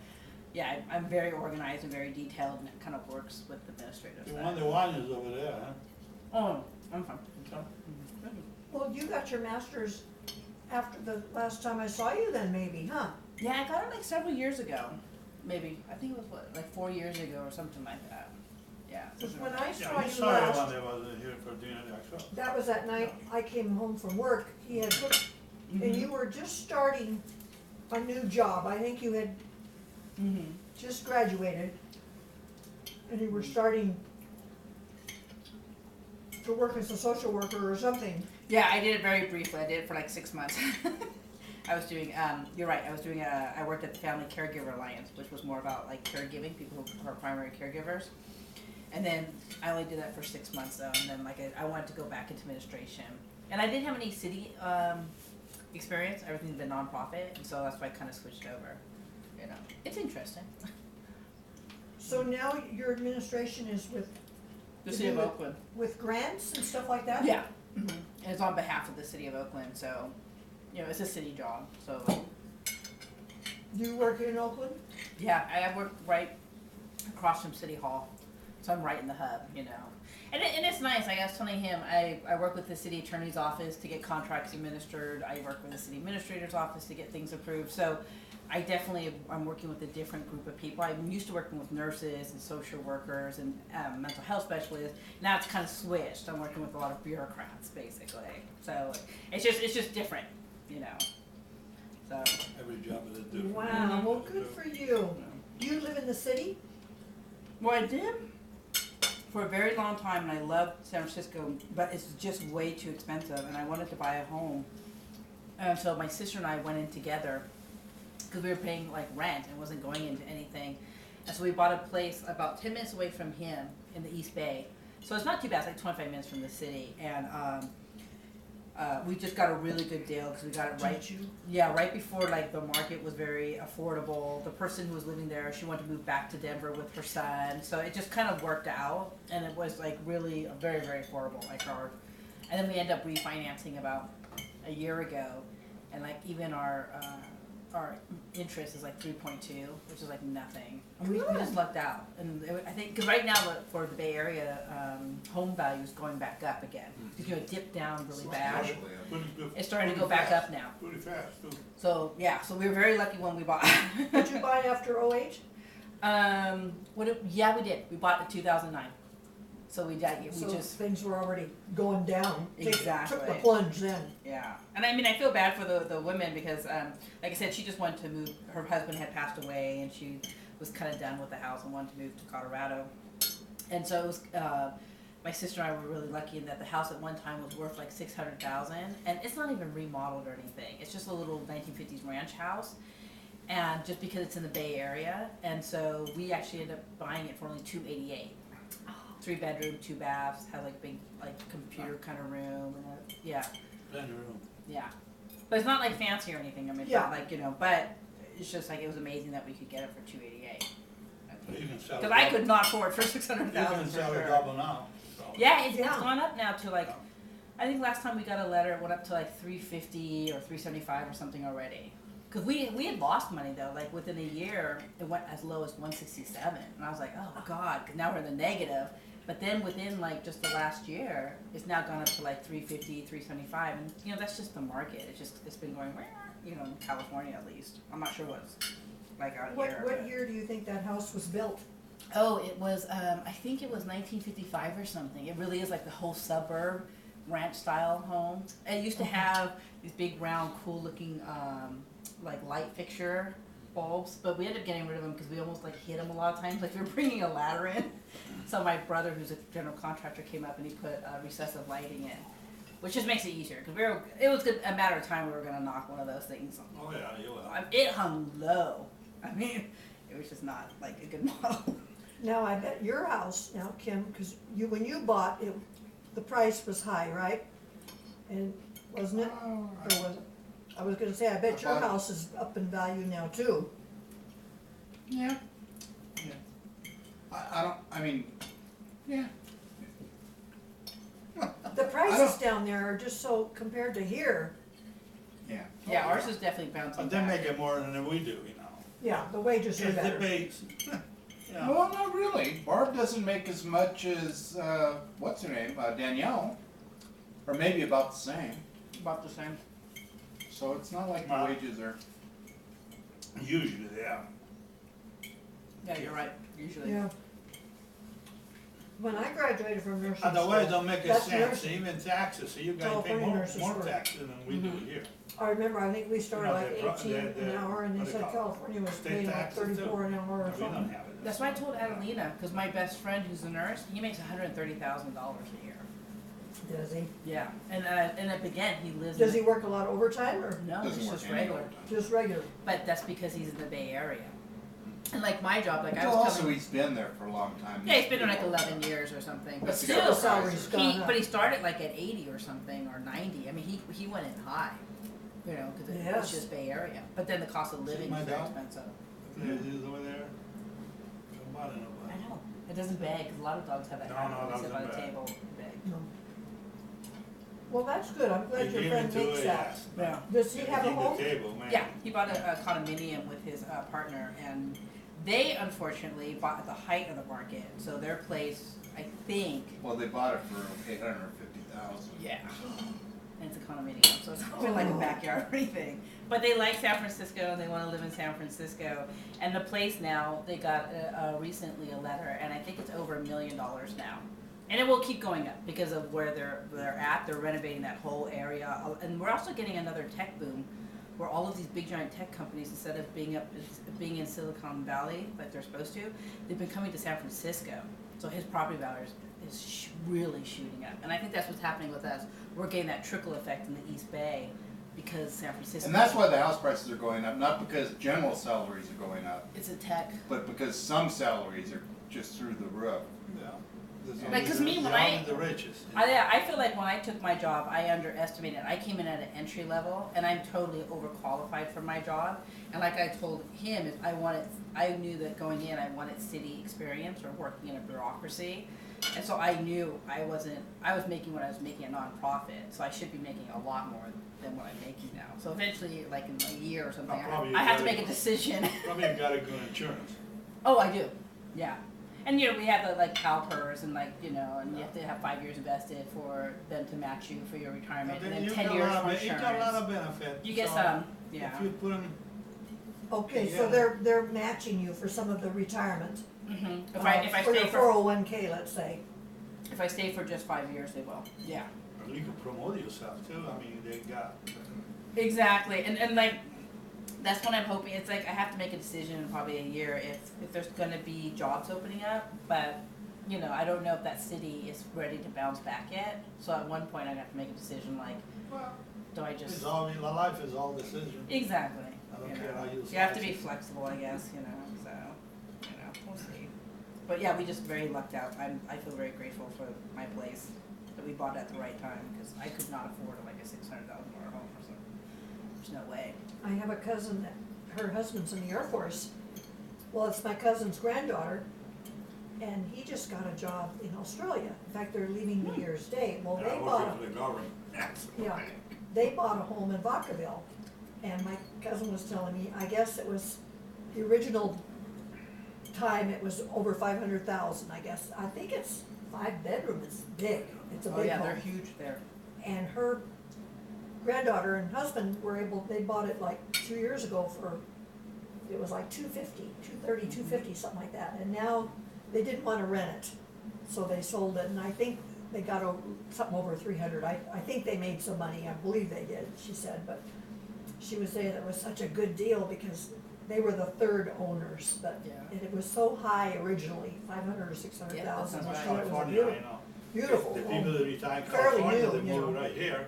yeah, I'm very organized and very detailed, and it kind of works with the administrative The stuff. one is over there, huh? Oh, I'm fine. Well, you got your master's after the last time I saw you then maybe, huh? Yeah, I got it like several years ago, maybe. I think it was what, like 4 years ago or something like that. Yeah. Because when I saw Yeah, you you saw it when last, they was here for dinner, actually. that was that night I came home from work, he had put, and you were just starting a new job, I think you had Mm-hmm. just graduated, and you were starting to work as a social worker or something. Yeah, I did it very briefly. I did it for like 6 months. I was doing, you're right, I worked at the Family Caregiver Alliance, which was more about like caregiving, people who are primary caregivers. And then I only did that for 6 months though, and then like I wanted to go back into administration. And I didn't have any city experience, everything's been nonprofit, and so that's why I kind of switched over. You know, it's interesting. So now your administration is The city of Oakland. with grants and stuff like that? Yeah. And it's on behalf of the city of Oakland, so, you know, it's a city job, so. Do you work in Oakland? Yeah, I work right across from City Hall, so I'm right in the hub, you know. And it's nice, like I was telling him, I work with the city attorney's office to get contracts administered, I work with the city administrator's office to get things approved, so I definitely, I'm working with a different group of people. I'm used to working with nurses and social workers and mental health specialists. Now it's kind of switched. I'm working with a lot of bureaucrats, basically. So it's just different, you know. So. Every job is different. Wow, well, good for you. Do you live in the city? Well, I did for a very long time, and I loved San Francisco, but it's just way too expensive, and I wanted to buy a home. And so my sister and I went in together, because we were paying like rent and wasn't going into anything. And so we bought a place about 10 minutes away from him in the East Bay. So it's not too bad, it's like 25 minutes from the city. And we just got a really good deal because we got it right. Did you? Yeah, right before like the market was very affordable. The person who was living there, she wanted to move back to Denver with her son. So it just kind of worked out, and it was like really very, very affordable, like our. And then we ended up refinancing about a year ago, and like even our interest is like 3.2, which is like nothing. And we just lucked out. And I think, because right now for the Bay Area, home value is going back up again. Because it dipped down really bad. Especially, Pretty good. It's starting to go back up now. Pretty fast, too. So yeah, so we were very lucky when we bought. Did you buy after 08? Yeah, we did. We bought in 2009. So we So just. things were already going down. They took the Exactly. plunge then. Yeah, and I mean, I feel bad for the women because, like I said, she just wanted to move. Her husband had passed away, and she was kind of done with the house and wanted to move to Colorado. And so it was, my sister and I were really lucky in that the house at one time was worth like $600,000, and it's not even remodeled or anything. It's just a little 1950s ranch house, and just because it's in the Bay Area, and so we actually ended up buying it for only $288. 3 bedroom, 2 baths, had like big like computer kind of room, and yeah. Plenty of room. Yeah, but it's not like fancy or anything. I mean, it's Yeah. not like, you know, but it's just like it was amazing that we could get it for $288. But you can sell it. Because I could not afford for You $600,000 can for sell it sure. double now. So. Yeah, it's Yeah. gone up now to like, I think last time we got a letter, it went up to like $350 or $375 or something already. Because we had lost money though. Like within a year, it went as low as $167, and I was like, oh God, because now we're in the negative. But then within like just the last year, it's now gone up to like $350, $375, and you know that's just the market. It's been going, you know, in California at least. I'm not sure what's like out here. What year do you think that house was built? Oh, it was, I think it was 1955 or something. It really is like the whole suburb ranch style home. It used to have these big round cool looking like light fixture bulbs, but we ended up getting rid of them because we almost like hit them a lot of times. Like we were bringing a ladder in. So my brother, who's a general contractor, came up and he put recessive lighting in, which just makes it easier because it was a matter of time we were going to knock one of those things. Oh, yeah, you will. It hung low. I mean, it was just not like a good model. Now, I bet your house, now Kim, because when you bought it, the price was high, right? And wasn't it? Or was it? I was gonna say, I bet your house is up in value now too. Yeah. Yeah. I mean, yeah. The prices down there are just so, compared to here, Yeah. Yeah, ours is definitely bouncing But they back. make it more than we do, you know. yeah, the wages are It better. debates. Yeah. Well, not really. Barb doesn't make as much as, what's her name, Danielle. Or maybe about the same. About the same. So it's not like the Wow. wages are. Usually, yeah. Yeah, you're right. Usually. Yeah. When I graduated from nursing school. Otherwise, don't make a that's sense, nursing. even taxes, so you guys pay California more nurses work. taxes than we do here. I remember, I think we started No, like they pro- 18 they- an hour, and what they do said they call it? California was State paying like taxes, too. 34 an hour or We don't something. have it. That's why I told Adelina, because my best friend who's a nurse, he makes $130,000 a year. Does he? Yeah, and again, he lives. Does he in work a lot of overtime or No, Doesn't he's work just any regular. overtime. just regular? But that's because he's in the Bay Area. And like my job, like I Well, was also telling. he's been there for a long time. Yeah, he's been there like 11 years or something. But That's the still, other salary's prices. gone up. but he started like at 80 or something or 90. I mean, he went in high, you know, because Yes. it's just Bay Area. But then the cost of living my is very dog? expensive. He's over there. Nobody, I know. It doesn't beg because a lot of dogs have that No, habit. no, They sit by the doesn't beg. table and beg. No. Well, that's good. I'm glad your friend makes that. Yeah. Does he have a home? The table, man. Yeah, he bought a condominium with his partner, and they unfortunately bought at the height of the market. So their place, I think, Well, they bought it for $850,000. yeah, and it's a condominium, so it's not really like a backyard or anything. But they like San Francisco, and they want to live in San Francisco. And the place now, they got recently a letter, and I think it's over $1 million now. And it will keep going up because of where they're at. They're renovating that whole area, and we're also getting another tech boom, where all of these big giant tech companies, instead of being in Silicon Valley like they're supposed to, they've been coming to San Francisco. So his property value is really shooting up, and I think that's what's happening with us. We're getting that trickle effect in the East Bay because San Francisco. And that's why the house prices are going up, not because general salaries are going up, it's a tech. but because some salaries are just through the roof. Yeah. Like, 'cause me, when I- The richest. I feel like when I took my job, I underestimated. I came in at an entry level, and I'm totally overqualified for my job. And like I told him, if I knew that going in, I wanted city experience or working in a bureaucracy. And so I knew I was making what I was making a nonprofit, so I should be making a lot more than what I'm making now. So eventually, like in a year or something, Probably I have to gotta- make a decision. Probably got a good insurance. Oh, I do. Yeah. And you know, we have the like CalPERS and like, you know, and you have to have 5 years invested for them to match you for your retirement, and then You 10 got a years lot for of you got a lot insurance. of benefit. You get so some, yeah. If you put them, Okay, so Yeah. they're matching you for some of the retirement. Hmm. If I for stay your for 401k, let's say. if I stay for just 5 years, they will. Yeah. you can promote yourself too, I mean, they got. Exactly, and like that's what I'm hoping. It's like I have to make a decision in probably a year if there's going to be jobs opening up, but you know I don't know if that city is ready to bounce back yet. So at one point I have to make a decision like, Well, do I just it's all, life is all decision. exactly? I don't You care know. how you You have to slice be it. flexible, I guess. You know, so you know we'll see. But yeah, we just very lucked out. I feel very grateful for my place that we bought at the right time because I could not afford like a $600,000 home or something. There's no way. I have a cousin that her husband's in the Air Force. Well, it's my cousin's granddaughter, and he just got a job in Australia. In fact, they're leaving New Year's Day. Well, Yeah, they working bought for the government. yeah, they bought a home in Vacaville, and my cousin was telling me, I guess it was the original time it was over 500,000. I guess I think it's 5 bedroom. It's big. It's a Oh big yeah, home. they're huge there. And her granddaughter and husband they bought it like 2 years ago for, it was like 250, 230, 250, something like that. And now they didn't wanna rent it, so they sold it, and I think they got something over 300. I think they made some money, I believe they did, she said, but she was saying it was such a good deal because they were the third owners, but Yeah. it was so high originally, 500 or 600,000. Yeah, She that's thought it was a California, I beautiful, know. beautiful The home. people that retire in Fairly California, new, they you move know. right here,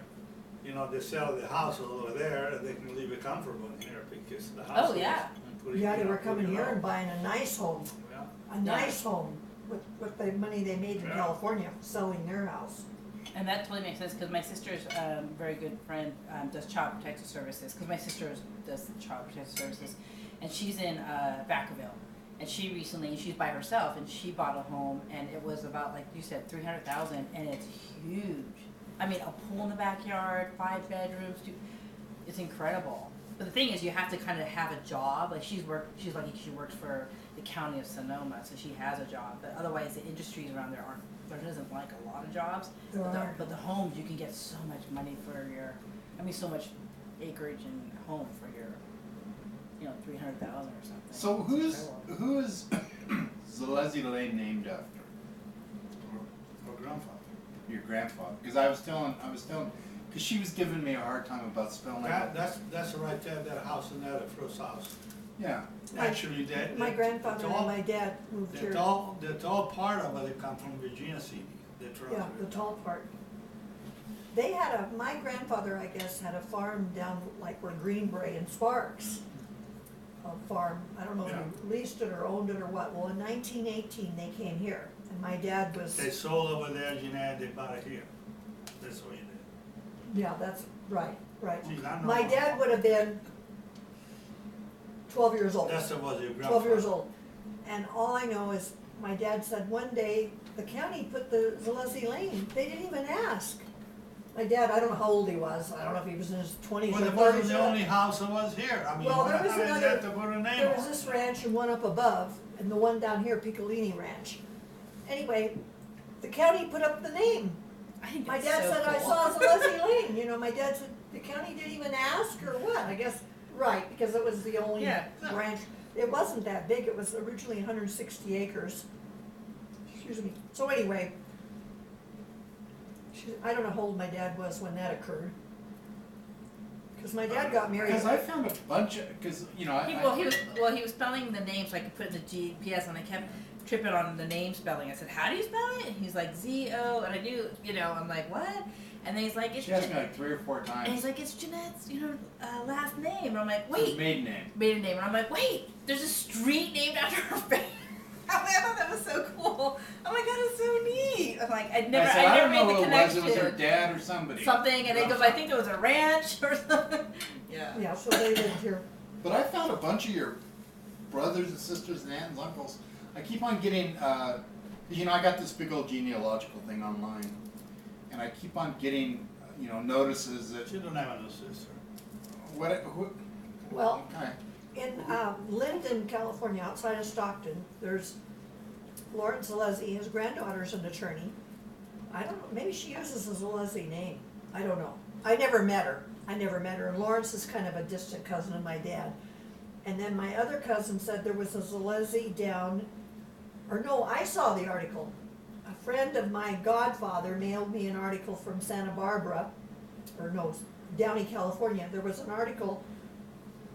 you know, they sell the house over there, and they can leave it comfortable in here, because the house Oh, is yeah. pretty, Yeah, you they know, were coming pretty here low. and buying a nice home, Yeah. a nice home with the money they made in Yeah. California selling their house. And that totally makes sense because my sister's very good friend does child protective services because my sister does child protective services, and she's in Vacaville, and she's by herself and she bought a home and it was about like you said 300,000 and it's huge. I mean a pool in the backyard, 5 bedrooms, it's incredible. But the thing is you have to kind of have a job. Like she's lucky she works for the county of Sonoma, so she has a job. But otherwise the industries around there isn't like a lot of jobs. There aren't. But the homes, you can get so much money for so much acreage and home for your, 300,000 or something. So It's incredible. who is Zalezi Lane named after? Or grandfather. Your grandfather? Because I was telling, because she was giving me a hard time about spelling it. That's right there, that house in there, the first house. Yeah. Actually, that. My grandfather and my dad moved here. The tall part of it come from Virginia City, the Yeah, transfer. the tall part. They had my grandfather, I guess, had a farm down like where Greenbrae and Sparks. A farm, I don't know if he leased it or owned it or what. Well, in 1918, they came here, and my dad was, They sold over there, Jeanette, they bought it here. That's what he did. yeah, that's right. Geez, I know. My dad would have been 12 years old. That's was your grandfather. 12 years old. And all I know is my dad said one day the county put the Zalezi Lane. They didn't even ask. My dad, I don't know how old he was. I don't know if he was in his 20s Well, or it wasn't 30s. the only house that was here. I mean, Well, there what was the hell is another- that to put a name There on? was this ranch and one up above, and the one down here, Piccolini Ranch. Anyway, the county put up the name. I think My it's dad so said, I cool. saw Zalezi Lane. My dad said, the county didn't even ask or what? I guess, right, because it was the only Yeah. ranch. It wasn't that big. It was originally 160 acres. Excuse me. So anyway, I don't know how old my dad was when that occurred. Because my dad got married. Because I found a bunch of, because, He was spelling the names so I could put in the GPS, and I kept tripping on the name spelling. I said, "How do you spell it?" And he's like, "Z-O," and I knew, I'm like, "What?" And then he's like, "It's." she asked me like 3 or 4 times. And he's like, "It's Jeanette's, last name." And I'm like, Her "Wait, maiden name. maiden name." And I'm like, "Wait, there's a street named after her family." I'm like, I thought that was so cool. I'm like, that is so neat. I'm like, I I never said, I never don't know made the who it was. connection. It was her dad or somebody. Something, and then he goes, I think it was a ranch or something. Yeah. Yeah, so they lived here. But I found a bunch of your brothers and sisters and aunts and uncles. I keep on getting, I got this big old genealogical thing online, and I keep on getting, notices that She don't have no sister. Well, Okay. in Linden, California, outside of Stockton, there's Lawrence Zalezi. His granddaughter's an attorney. I don't know, maybe she uses a Zalezi name. I don't know. I never met her. And Lawrence is kind of a distant cousin of my dad. And then my other cousin said there was a Zalezi down, or no, I saw the article. A friend of my godfather mailed me an article from Santa Barbara, or no, Downey, California. There was an article,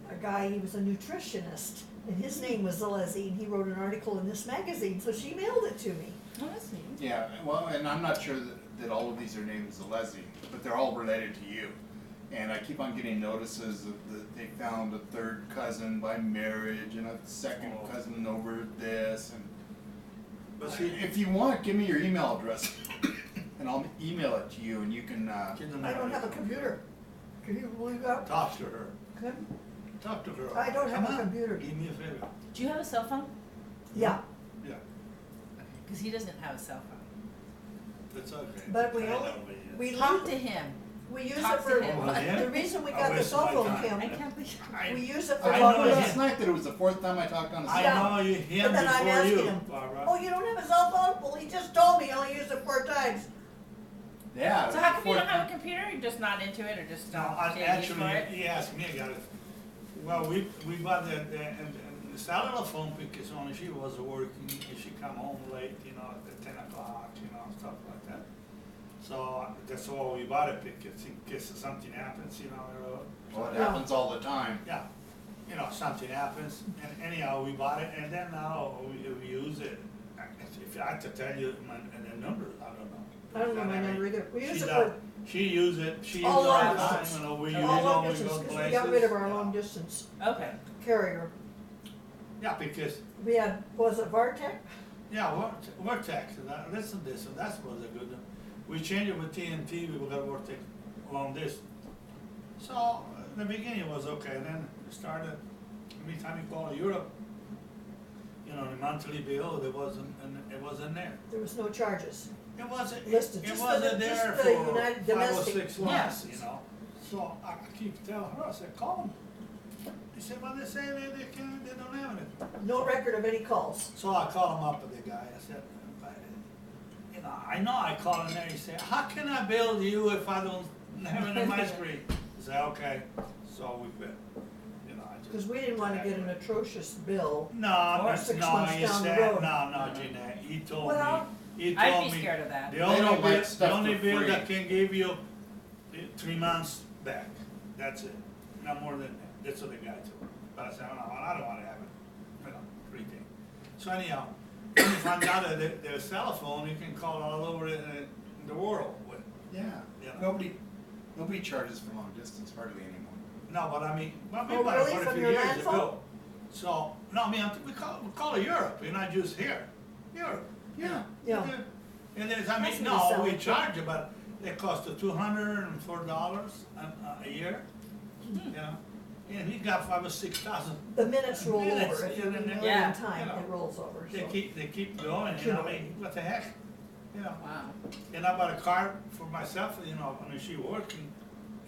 a guy, he was a nutritionist, and his name was Zalezi, and he wrote an article in this magazine, so she mailed it to me. Oh, that's neat. Yeah, well, and I'm not sure that all of these are named Zalezi, but they're all related to you. And I keep on getting notices that they found a third cousin by marriage and a second cousin over this. And But see, if you want, give me your email address, and I'll email it to you, and you can. she don't I don't have a computer. Can you believe that? Talk to her. Kim? Talk to her. I don't have Come a on, computer. Do me a favor. Do you have a cell phone? Yeah, Yeah, Because he doesn't have a cell phone. that's okay. but we I only, know, but yeah. we Talk lose, to him. we use talk it to for, him. Oh, yeah? the reason we I got the wasted cell my phone, time. I Kim, can't believe we use it for I I know know talking last night that it was the 4th time I talked on the I phone. know you him But then I'm before asking you, him, Barbara. oh, you don't have a cell phone? Well, he just told me he only used it 4 times. Yeah. So how come you fourth don't have a time. computer? You're just not into it, or just No, don't I- take use actually, for it? he asked me, I got it. Well, we bought the the cellular phone because only she was working, and she come home late, you know, at 10 o'clock, you know, stuff like that. So that's why we bought it, because in case something happens, you know. Well, it Yeah. happens all the time. Yeah, you know, something happens, and anyhow, we bought it, and then now we use it. If I had to tell you the numbers, I don't know. I don't know my number either. We use She it does. for She use it all all long the time, distance. you know, we use all it long when we distance, go because places. we got rid of our you know. long distance Okay. carrier. Yeah, because, We had, was it Vartec? yeah, Vortex, this and this, and that was a good one. We changed it with TNT, we got Vortex long distance. So, in the beginning it was okay, and then it started, every time you call Europe, you know, the monthly bill, it wasn't there. There was no charges. It wasn't, Listed, it just wasn't the there just for the United 5 or domestic 6 ones. months, you know. So I keep telling her, I said, call them. They said, well, they say they don't have it. No record of any calls. So I called him up with the guy, I said, you know, I called him there, he said, how can I bill you if I don't have it in my screen? I said, okay, so we quit, you know, I just. Because we didn't want to get an atrocious bill. No, Or 6 no, months he down the said, road. no, Jeanette, he told me, Well, he I'd told be me. scared of that. The They only don't like bill, the stuff only for bill free. that can give you 3 months back, that's it, not more than that, that's what the guy told me. But I said, oh, no, I don't wanna have it, you know, 3 things. So anyhow, when you find out that there's cell phone, you can call all over the world with, Yeah. you know. Nobody charges for long distance hardly anymore. No, but I mean, well, we Oh, bought it really? quite a From few your years land phone? ago. So, no, I mean, we call it Europe, you're not just here, Europe. Yeah. Yeah. And there's, I That's mean, what we no, we sell. charge it, but it costs $204 a year, you know? And he got 5,000 or 6,000. The minutes roll Minutes, over. If you yeah, renew it yeah, in time, you know. it rolls over. They So. keep going, you know, I mean, what the heck, you know? Wow. And I bought a car for myself, you know, when she working,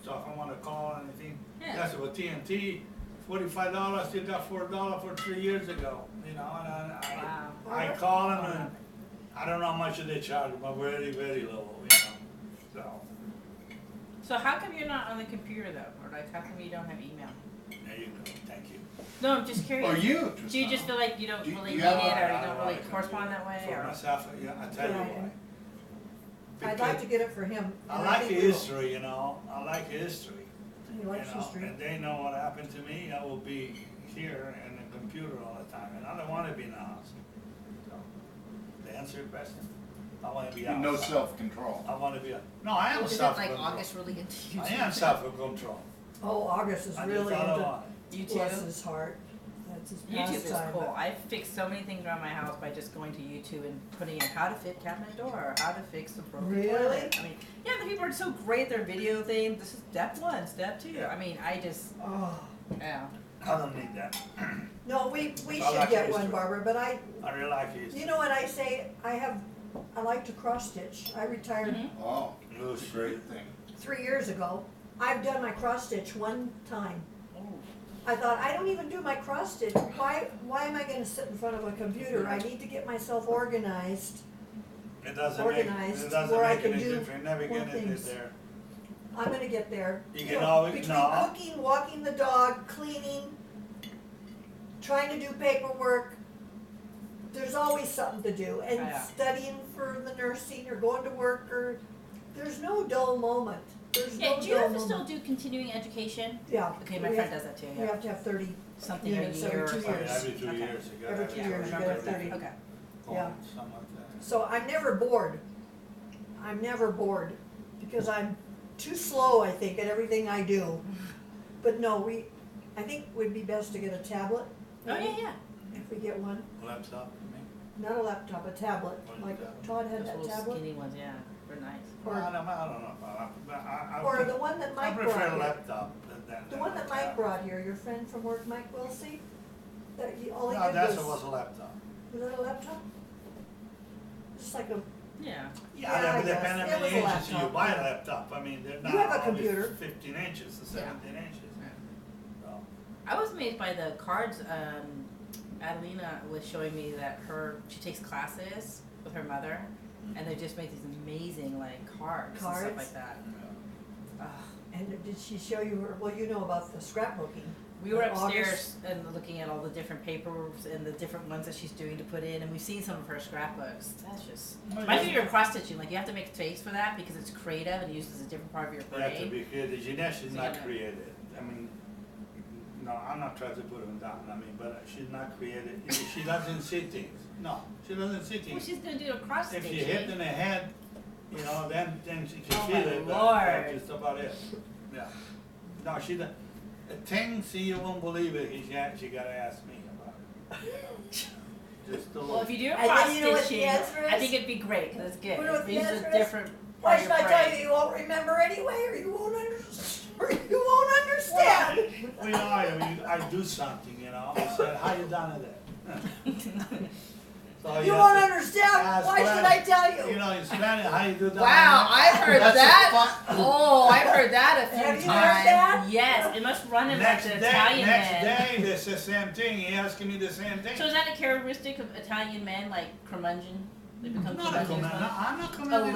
so if I wanna call anything, Yeah. that's what TNT, $45, still got $4 for 3 years ago, you know, and Wow. I call them and I don't know how much they charge, but very, very low, you know, so, So how come you're not on the computer though? Or like how come you don't have email? there you go, thank you. No, I'm just curious. Or you, Do you just Tristano. feel like you don't Do you really need have- it or you I don't really like it. correspond that way? For Or? myself, yeah, I tell you Right. why. I'd like to get it for him. I and like think we will. history, you know, I like history. He You likes know, history. and they know what happened to me, I will be here in the computer all the time, and I don't wanna be in the house. So, to answer your question, I wanna be outside. No self-control. I wanna be, no, I am Isn't self-control. like August really into you? I am self-control. Oh, August is I really just don't into, want it. YouTube? bless his heart. That's his YouTube is pastime. cool. I fixed so many things around my house by just going to YouTube and putting in how to fit cabinet door or how to fix a broken Really? toilet. I mean, yeah, the people are so great. Their video thing. This is step 1, step 2. I mean, I just, Oh, yeah. I don't need that. no, we I should like get history. one, Barbara, but I really like history. you know what I say, I like to cross stitch. I retired Mhm. Oh, that's a great thing. 3 years ago. I've done my cross stitch one time. Oh. I thought, I don't even do my cross stitch. Why am I gonna sit in front of a computer? I need to get myself organized. It doesn't organized make, it doesn't where I make can any do difference, you never more get it things. there. I'm gonna get there. You You can know, always- between no. cooking, walking the dog, cleaning, trying to do paperwork, there's always something to do. And Yeah. studying for the nursing or going to work or, there's no dull moment. There's Yeah, no do you dull have to still moment. do continuing education? Yeah. Okay, my we friend have- does that too, We yeah. have to have 30, Something a units every year or 2 something. years. Every 2 Okay. years, you gotta Every have 2 Yeah, years, you remember gotta that. 30. Okay. yeah. something like that. So I'm never bored. I'm never bored because I'm too slow, I think, at everything I do. But no, I think it would be best to get a tablet. Oh, yeah, yeah. If we get one, Laptop, you mean? not a laptop, a tablet, What is like that? Todd had Those that little tablet. skinny ones, yeah. They're nice. Or- I don't know about that, but I Or the one that I Mike prefer brought a here. laptop than The one that Mike brought here, your friend from work, Mike Wilsey, that all he No, did that's was, was a laptop. was that a laptop? Just like a, Yeah. Yeah, Yeah, I but depending guess. on It the was a inches you laptop, buy yeah. a laptop, I mean, they're not have a always computer. 15 inches to 17 inches. So, I was amazed by the cards. Adelina was showing me that she takes classes with her mother, and they just make these amazing like cards and Cards? stuff like that. Ugh. and did she show you her, well, you know about the scrapbooking. We were in August. upstairs and looking at all the different papers and the different ones that she's doing to put in, and we've seen some of her scrapbooks. That's just my favorite cross stitching. Like you have to make space for that because it's creative and uses a different part of your You have to brain. be creative. Jeanette is So not you know. creative. I mean, no, I'm not trying to put her down. I mean, but she's not creative. She doesn't see things. No, she doesn't see Well, things. she's gonna do a cross If stitching. she hit in the head, you know, then she can Oh feel my it. Lord. That's just about it. Yeah. No, she doesn't. A thing, see, you won't believe it. She gotta ask me about it. Just a Well, little. if you do a And cross then you know what the stitching, answer I is? think it'd be great because it's good. You know what the It uses answer a is? different Why part of should your I tell brain. you? You won't remember anyway, or you won't understand. Or you won't understand. Well, you know, I do something, you know. I said, how you done it? So You have won't to understand. ask Why should Spanish. I tell You you? know, in Spanish, how you do that? Wow, I've heard That's that. the Oh, I've heard that a few Have you times. heard that? Yes, it must run in like Next the day, Italian next men. day, this is the same thing. He asking me the same thing. So is that a characteristic of Italian men, like curmudgeon? They become Not a curmudgeons. comment. No, I'm not A commenting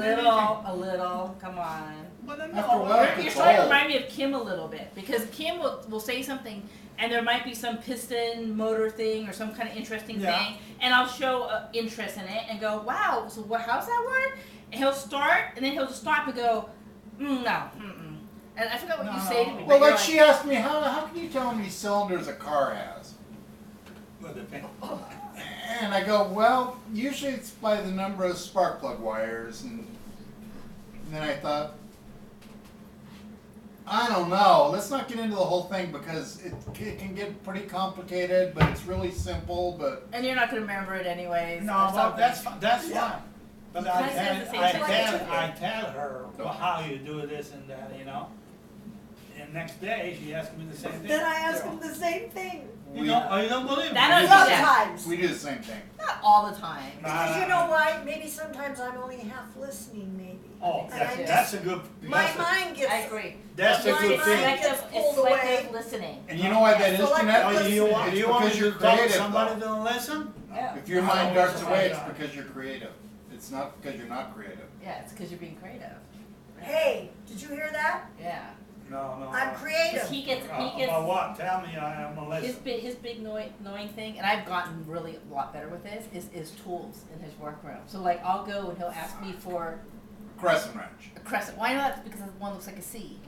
little. Come on. But After a while, You're it's starting to old. remind me of Kim a little bit because Kim will say something and there might be some piston motor thing or some kind of interesting Yeah. thing, and I'll show interest in it and go, wow, so how's that work? And he'll start and then he'll just stop and go, no, mm-mm. And I forgot what you say to me. Well, but you're like she asked me, how can you tell how many cylinders a car has? Well, depends. And I go, well, usually it's by the number of spark plug wires. And then I thought, I don't know. Let's not get into the whole thing because it can get pretty complicated, but it's really simple. But And you're not going to remember it anyways. No, or well, something. that's Yeah. fine. But Can I say the same thing? I tell her how you do this and that, you know. And next day she asks me the same thing. Then I ask him the same thing. You don't believe me. That I You do just- that. Sometimes. we do the same thing. Not all the time. Because you know why? Maybe sometimes I'm only half listening, maybe. Oh, And I that's a good. My that's a- mind gets. I agree. That's a my good mind thing. gets It's pulled selective away. listening. And you know why that is, Selective Jeanette? Oh, listening. you want, It's you want me because you're to talk to creative, somebody though. don't listen? Yeah. If your I mind don't darts listen. away, it's because you're creative. It's not because you're not creative. Yeah, it's because you're being creative. Hey, did you hear that? Yeah. No. I'm creative. Because he gets About what? Tell me, I'm gonna his listen. big annoying thing, and I've gotten really a lot better with this, is tools in his workroom. So like I'll go and he'll ask me for Crescent wrench. a crescent. Why not? Because one looks like a C.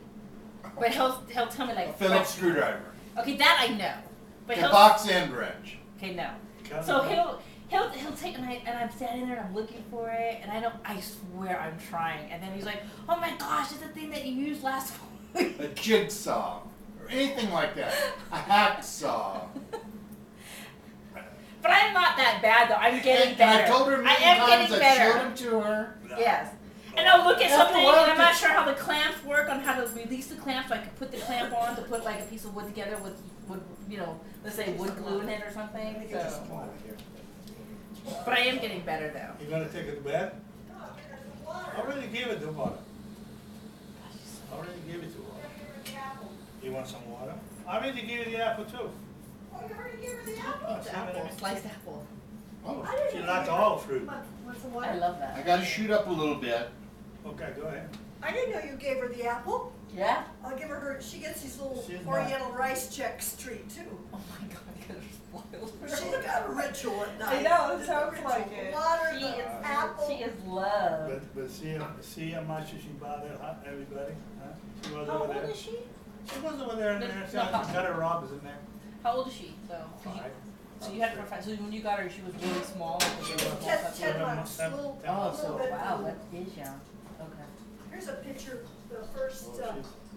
But he'll tell me A like Phillips screwdriver. Okay, that I know. But A he'll box end wrench. okay no. Tell So me. he'll take and I'm standing there and I'm looking for it and I swear I'm trying, and then he's like, oh my gosh, it's the thing that you used last week. A jigsaw. Or anything like that. A hacksaw. But I'm not that bad though. I'm getting And better. I told her I many am times getting I better. showed him to her. Yes. And I'll look at After a something while, and I'm not it's- sure how the clamps work, on how to release the clamp, so I can put the clamp on to put like a piece of wood together with let's say wood glue in it or something. So. But I am getting better though. You gonna take it to bed? I already gave it to water. I already gave it to water. You want some water? I already gave you the apple too. Oh, you already gave her the Eat apple. the apple, sliced apple. Oh, I didn't She know liked you all gave- fruit. Want some I water? love that. I gotta shoot up a little bit. Okay, go ahead. I didn't know you gave her the apple. Yeah? I'll give her, she gets these little She's not- Oriental rice checks treat too. Oh my god, you guys are spoiled. She's got a ritual at I night. know, it There's a sounds ritual. like it. Water, She the is, apple. she is loved. But see how much she bothered everybody? Huh? She was How over old there. is she? She was over there in there. She No, got her robes in there. How old is she? So you had her so when you got her, she was really small. Like a really small 10 puppy? months, little, Oh, little so bit. wow, that is young. Okay. Here's a picture, the first, Oh,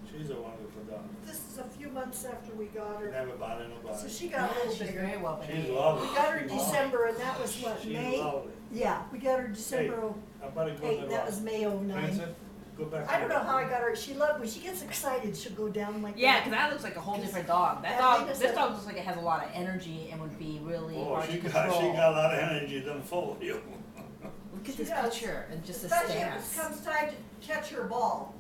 she's a wonderful dog. this is a few months after we got her. Never bothered So nobody. she got a Yeah, little she's bigger. very well She's behaved. lovely. We got her in She's lovely. December and that was what, She's May? lovely. Yeah, we got her December I better go to 8, the that was May '09. Vincent, go back. I don't know how I got her, she loved, when she gets excited, she'll go down like Yeah, that. because that looks like a whole different dog. That that dog, thing is this a- dog looks like it has a lot of energy and would be really Oh, hard she to got control. a lot of energy. Don't fool you. Look She at this does. picture and just the Especially if it stance. comes time to catch her ball.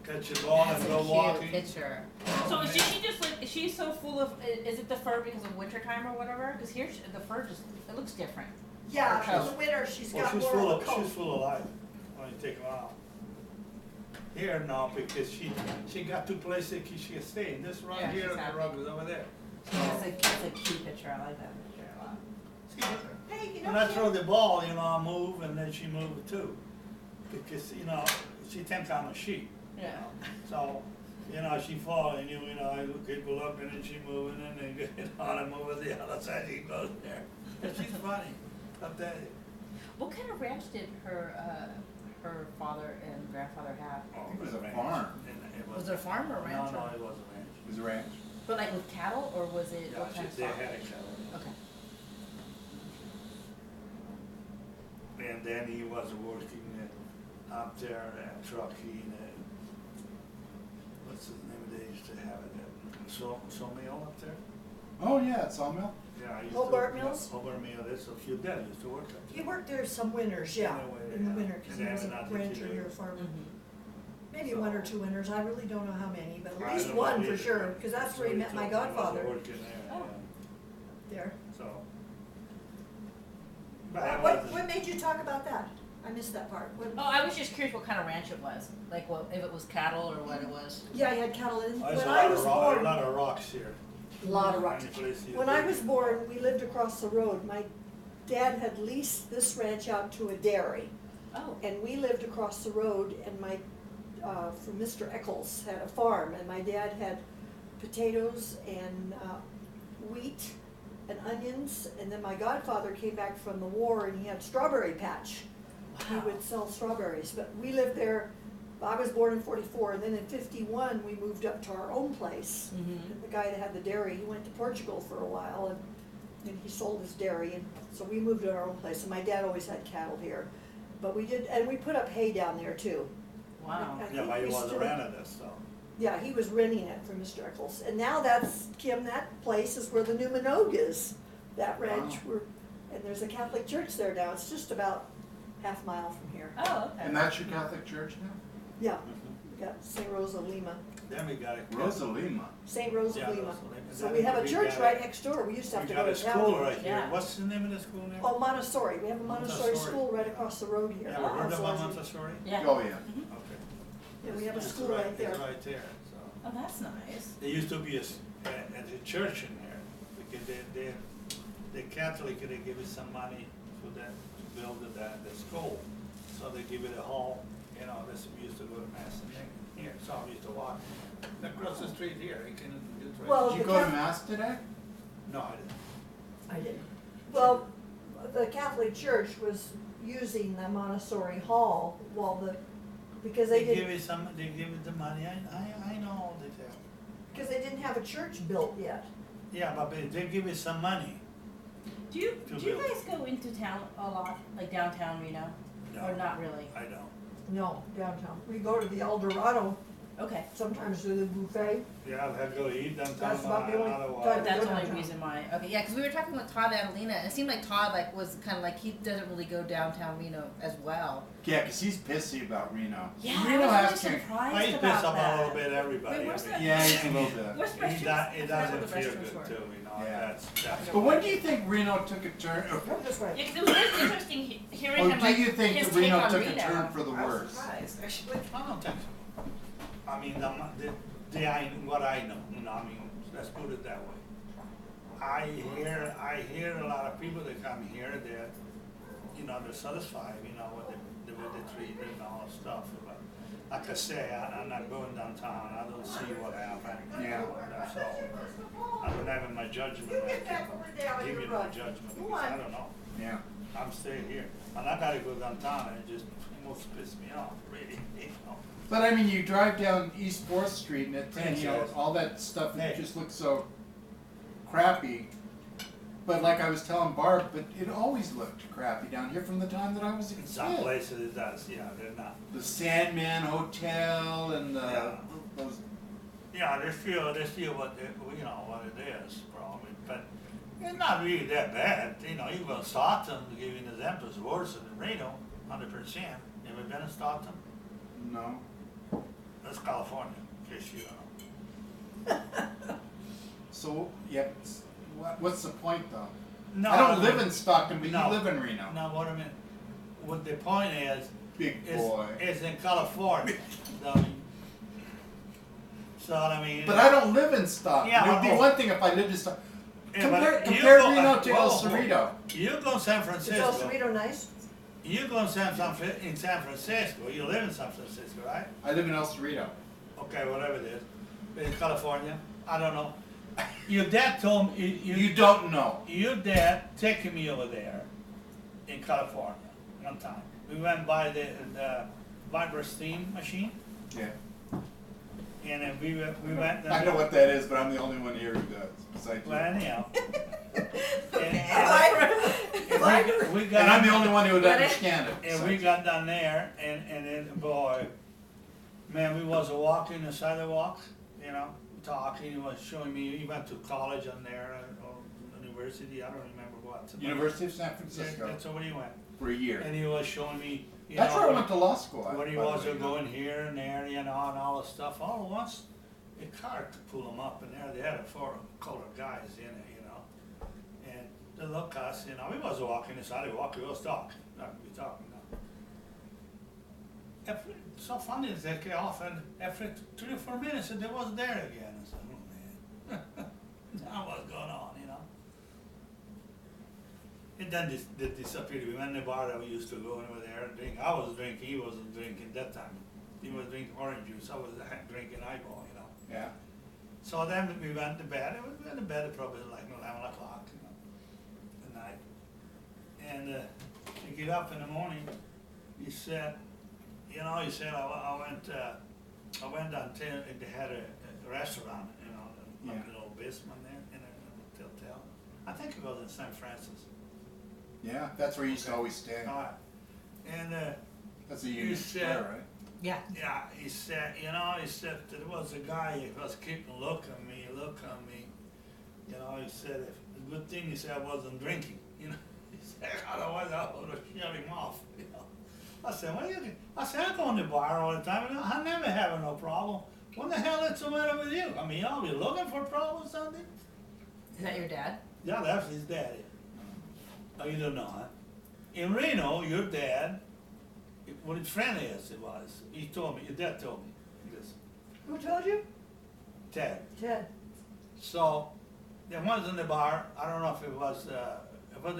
Catch your ball That's and a go cute walking. picture. Oh, So man. is she just like, is she so full of, is it the fur because of wintertime or whatever? Because here, the fur just, it looks different. Yeah, Her in the winter, she's Well, got she's more full of a of coat. she's full of life when you take her out. Here, no, because she got 2 places she can stay, this rug Yeah, here, she's and the happy. rug is over there. That's a cute picture. I like that picture a lot. Hey, you know, When I Kim, throw the ball, I move, and then she moves too. Because, she thinks I'm a sheep. Yeah. So, she fall, and I go up, and then she moving, and then, I move on the other side, she goes there. And she's funny, I'll tell you. What kind of ranch did her father and grandfather have? Oh, It was a ranch. farm. And Was it a farm or a ranch? No, or- it was a ranch. It was a ranch. But like with cattle, or was it Yeah, what kind of they farm? had a cattle. Okay. And then he was working up there at trucking, what's the name of they used to have it at, sawmill up there? Oh, yeah, at Sawmill. Yeah, I used Hobart to. Mills? Hobart Mill, there's a few there, used to work up he there. worked there some winters, yeah, Anyway, in the yeah. winter, because he And was then a I think rancher he here, a did. farmer. Mm-hmm. Maybe 1 or 2 winters, I really don't know how many, but I at least don't know one for either. sure, because that's where he met my He was godfather, working there, Oh. there. so. But I What wasn't- made you talk about that? I missed that part. Oh, I was just curious what kind of ranch it was. Like, what if it was cattle or what it was. Yeah, he had cattle in, There's when a I lot was of born. a lot of rocks here. A lot of rocks. Any place you When I dig was in. born, we lived across the road. My dad had leased this ranch out to a dairy, Oh. and we lived across the road, and from Mr. Eccles had a farm, and my dad had potatoes and wheat and onions, and then my godfather came back from the war and he had strawberry patch. He would sell strawberries, but we lived there. I was born in 44, and then in 51 we moved up to our own place. Mm-hmm. And the guy that had the dairy, he went to Portugal for a while, and he sold his dairy, and so we moved to our own place. And my dad always had cattle here, but we did, and we put up hay down there too. Wow. I Yeah, think but he we was still- rented this, so. Yeah, he was renting it from Mr. Eccles, and now that's, Kim, that place is where the new Minogue is, that ranch, Wow. and there's a Catholic church there now, it's just about half-mile from here. Oh, okay. And that's your Catholic church now? Yeah, we got St. Rosa Lima, Then we got a. Rosa Lima. St. Rosa Yeah, Lima. Rosa Lima. So Then we have a we church got right next door, we used to have We to go got to a town. school right here. Yeah. What's the name of the school name? Oh, Montessori, we have a Montessori Montessori. school right across the road here. You ever heard So about it's- Montessori? Yeah. Oh, yeah. Mhm. Okay. Yeah, we have a It's school right there. It's right there, so. Oh, that's nice. There used to be a church in there, because the Catholic, they give us some money for that, to build the school. So they give it a hall, this, we used to go to mass and then here, so we used to walk across the street here, you can, it's right. Well, Did you the go to Catholic- mass today? No, I didn't. I didn't. Well, the Catholic Church was using the Montessori Hall because they give didn't, it some, they give it the money, I know all the time. because they didn't have a church built yet. Yeah, but they give it some money. Do you To do you build. guys go into town a lot, like downtown Reno, No. or not really? I don't. No, downtown. We go to the El Dorado, Okay. sometimes to the buffet. Yeah, I've had to go eat downtown, That's about the only otherwise. time. That's the go only downtown. reason why. Okay, yeah, because we were talking with Todd and Adelina, and it seemed like Todd was kind of like he doesn't really go downtown Reno as well. Yeah, 'cause he's pissy about Reno. Yeah, Reno I was has really to- surprised I piss about about a that. little bit everybody. Wait, where's I that? mean, Yeah, he's a little bit. Where's It, restrooms? it I forgot doesn't what the feel restrooms good were. too, Yeah. that's. But when do you think Reno took a turn? Come this way. Yeah, because it was really interesting hearing Or him do like you think his that take Reno on took a Reno. turn for the I was worse? surprised. Actually, I don't think so. I mean, what I know, I mean, let's put it that way. I hear a lot of people that come here that, they're satisfied, with the treatment and all that stuff. But like I say, I'm not going downtown, I don't see what happened. Yeah. That's all. I don't have my judgment, I can't give you no judgment, because I don't know. Yeah. I'm staying here, and I gotta go downtown, and it just almost pissed me off, really, But I mean, you drive down East 4th Street and Yes. all that stuff Hey. just looks so crappy. But like I was telling Barb, but it always looked crappy down here from the time that I was a In kid. some places it does, yeah, they're not. The Sandman Hotel and Yeah. those. Yeah, they feel what what it is, probably, but it's not really that bad, even Stockton, to give you an example, is worse than Reno, 100%. You ever been in Stockton? No. That's California, in case you don't know. So yeah, what's the point though? No, I don't live in Stockton, but No. you live in Reno. No, what I mean, what the point is Big boy. is in California, So, I mean, But I don't live in Stockton. Yeah, It would be well, one thing if I lived in Stockton. yeah, but Compare go- Reno to El whoa, whoa. Cerrito. You go to San Is El Francisco. Cerrito nice? You go in San Francisco. You live in San Francisco, right? I live in El Cerrito. Okay, whatever it is. In California, I don't know. Your dad told me. You don't know. Your dad taking me over there in California one time. We went by the Viper steam machine, Yeah. and then we went. I know what that is, but I'm the only one here who does. Besides you. Well, anyhow. Okay. And we got. And I'm the only one who would Got it? understand it. And we got down there, and then boy, man, we was walking the sidewalk, you know, talking. He was showing me. He went to college on there or university. I don't remember what. University of San Yeah, Francisco that's where he went. for a year. And he was showing me. You That's know, where I went to law school. when he by the was way. going here and there, you know, and all the stuff. All at once, a car to pull him up, and there they had 4 colored guys in it, you know. And they look us, you know, we was walking the sidewalk, we was talking, not we talking now. After, so funny is they get off, and after 3 or 4 minutes, they was there again. I said, oh man, now what's going on, you know? And then they disappeared. We went in the bar that we used to go over there and drink. I was drinking, he wasn't drinking that time. He was drinking orange juice, I was drinking eyeball, you know. Yeah. So then we went to bed. We went to bed at probably like 11 o'clock, you know, at night. And we get up in the morning. He said, you know, he said I went down to they had a restaurant, you know, like Yeah. a little basement there in a hotel. I think it was in San Francisco. Yeah, that's where you used to always stay. All right. And That's a Union said- Square, right? Yeah. yeah, he said, you know, he said there was a guy he was keeping look at me. You know, he said, the good thing he said I wasn't drinking, you know. He said, otherwise I would have shut him off, you know. I said, I go in the bar all the time, and I never have no problem. What the hell is the matter with you? I mean, y'all be looking for problems, something? Is that your dad? Yeah, that's his daddy. Oh, you don't know, huh? In Reno, your dad, what his friend is, it was. He told me, your dad told me this. Who told you? Ted. Ted. So, there was in the bar, I don't know if it was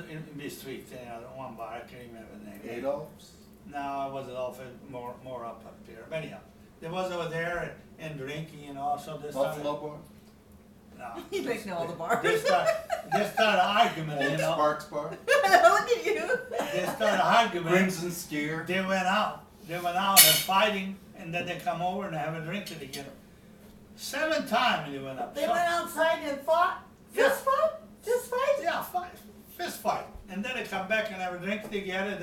in the street, you know, one bar, I can't remember the name. Adolph's? No, it wasn't off, more up there. But anyhow, there was over there and drinking, you know, so this Buffalo Bar? No. You make know all the bars. They started argument, you Old know. Sparks Bar? Look at you. They started argument. Crimson Steer? They went out and fighting, and then they come over and have a drink together. 7 times they went up. They went outside and fought? Fist fight? Fist fight? Yeah, fist fight. And then they come back and have a drink together. Then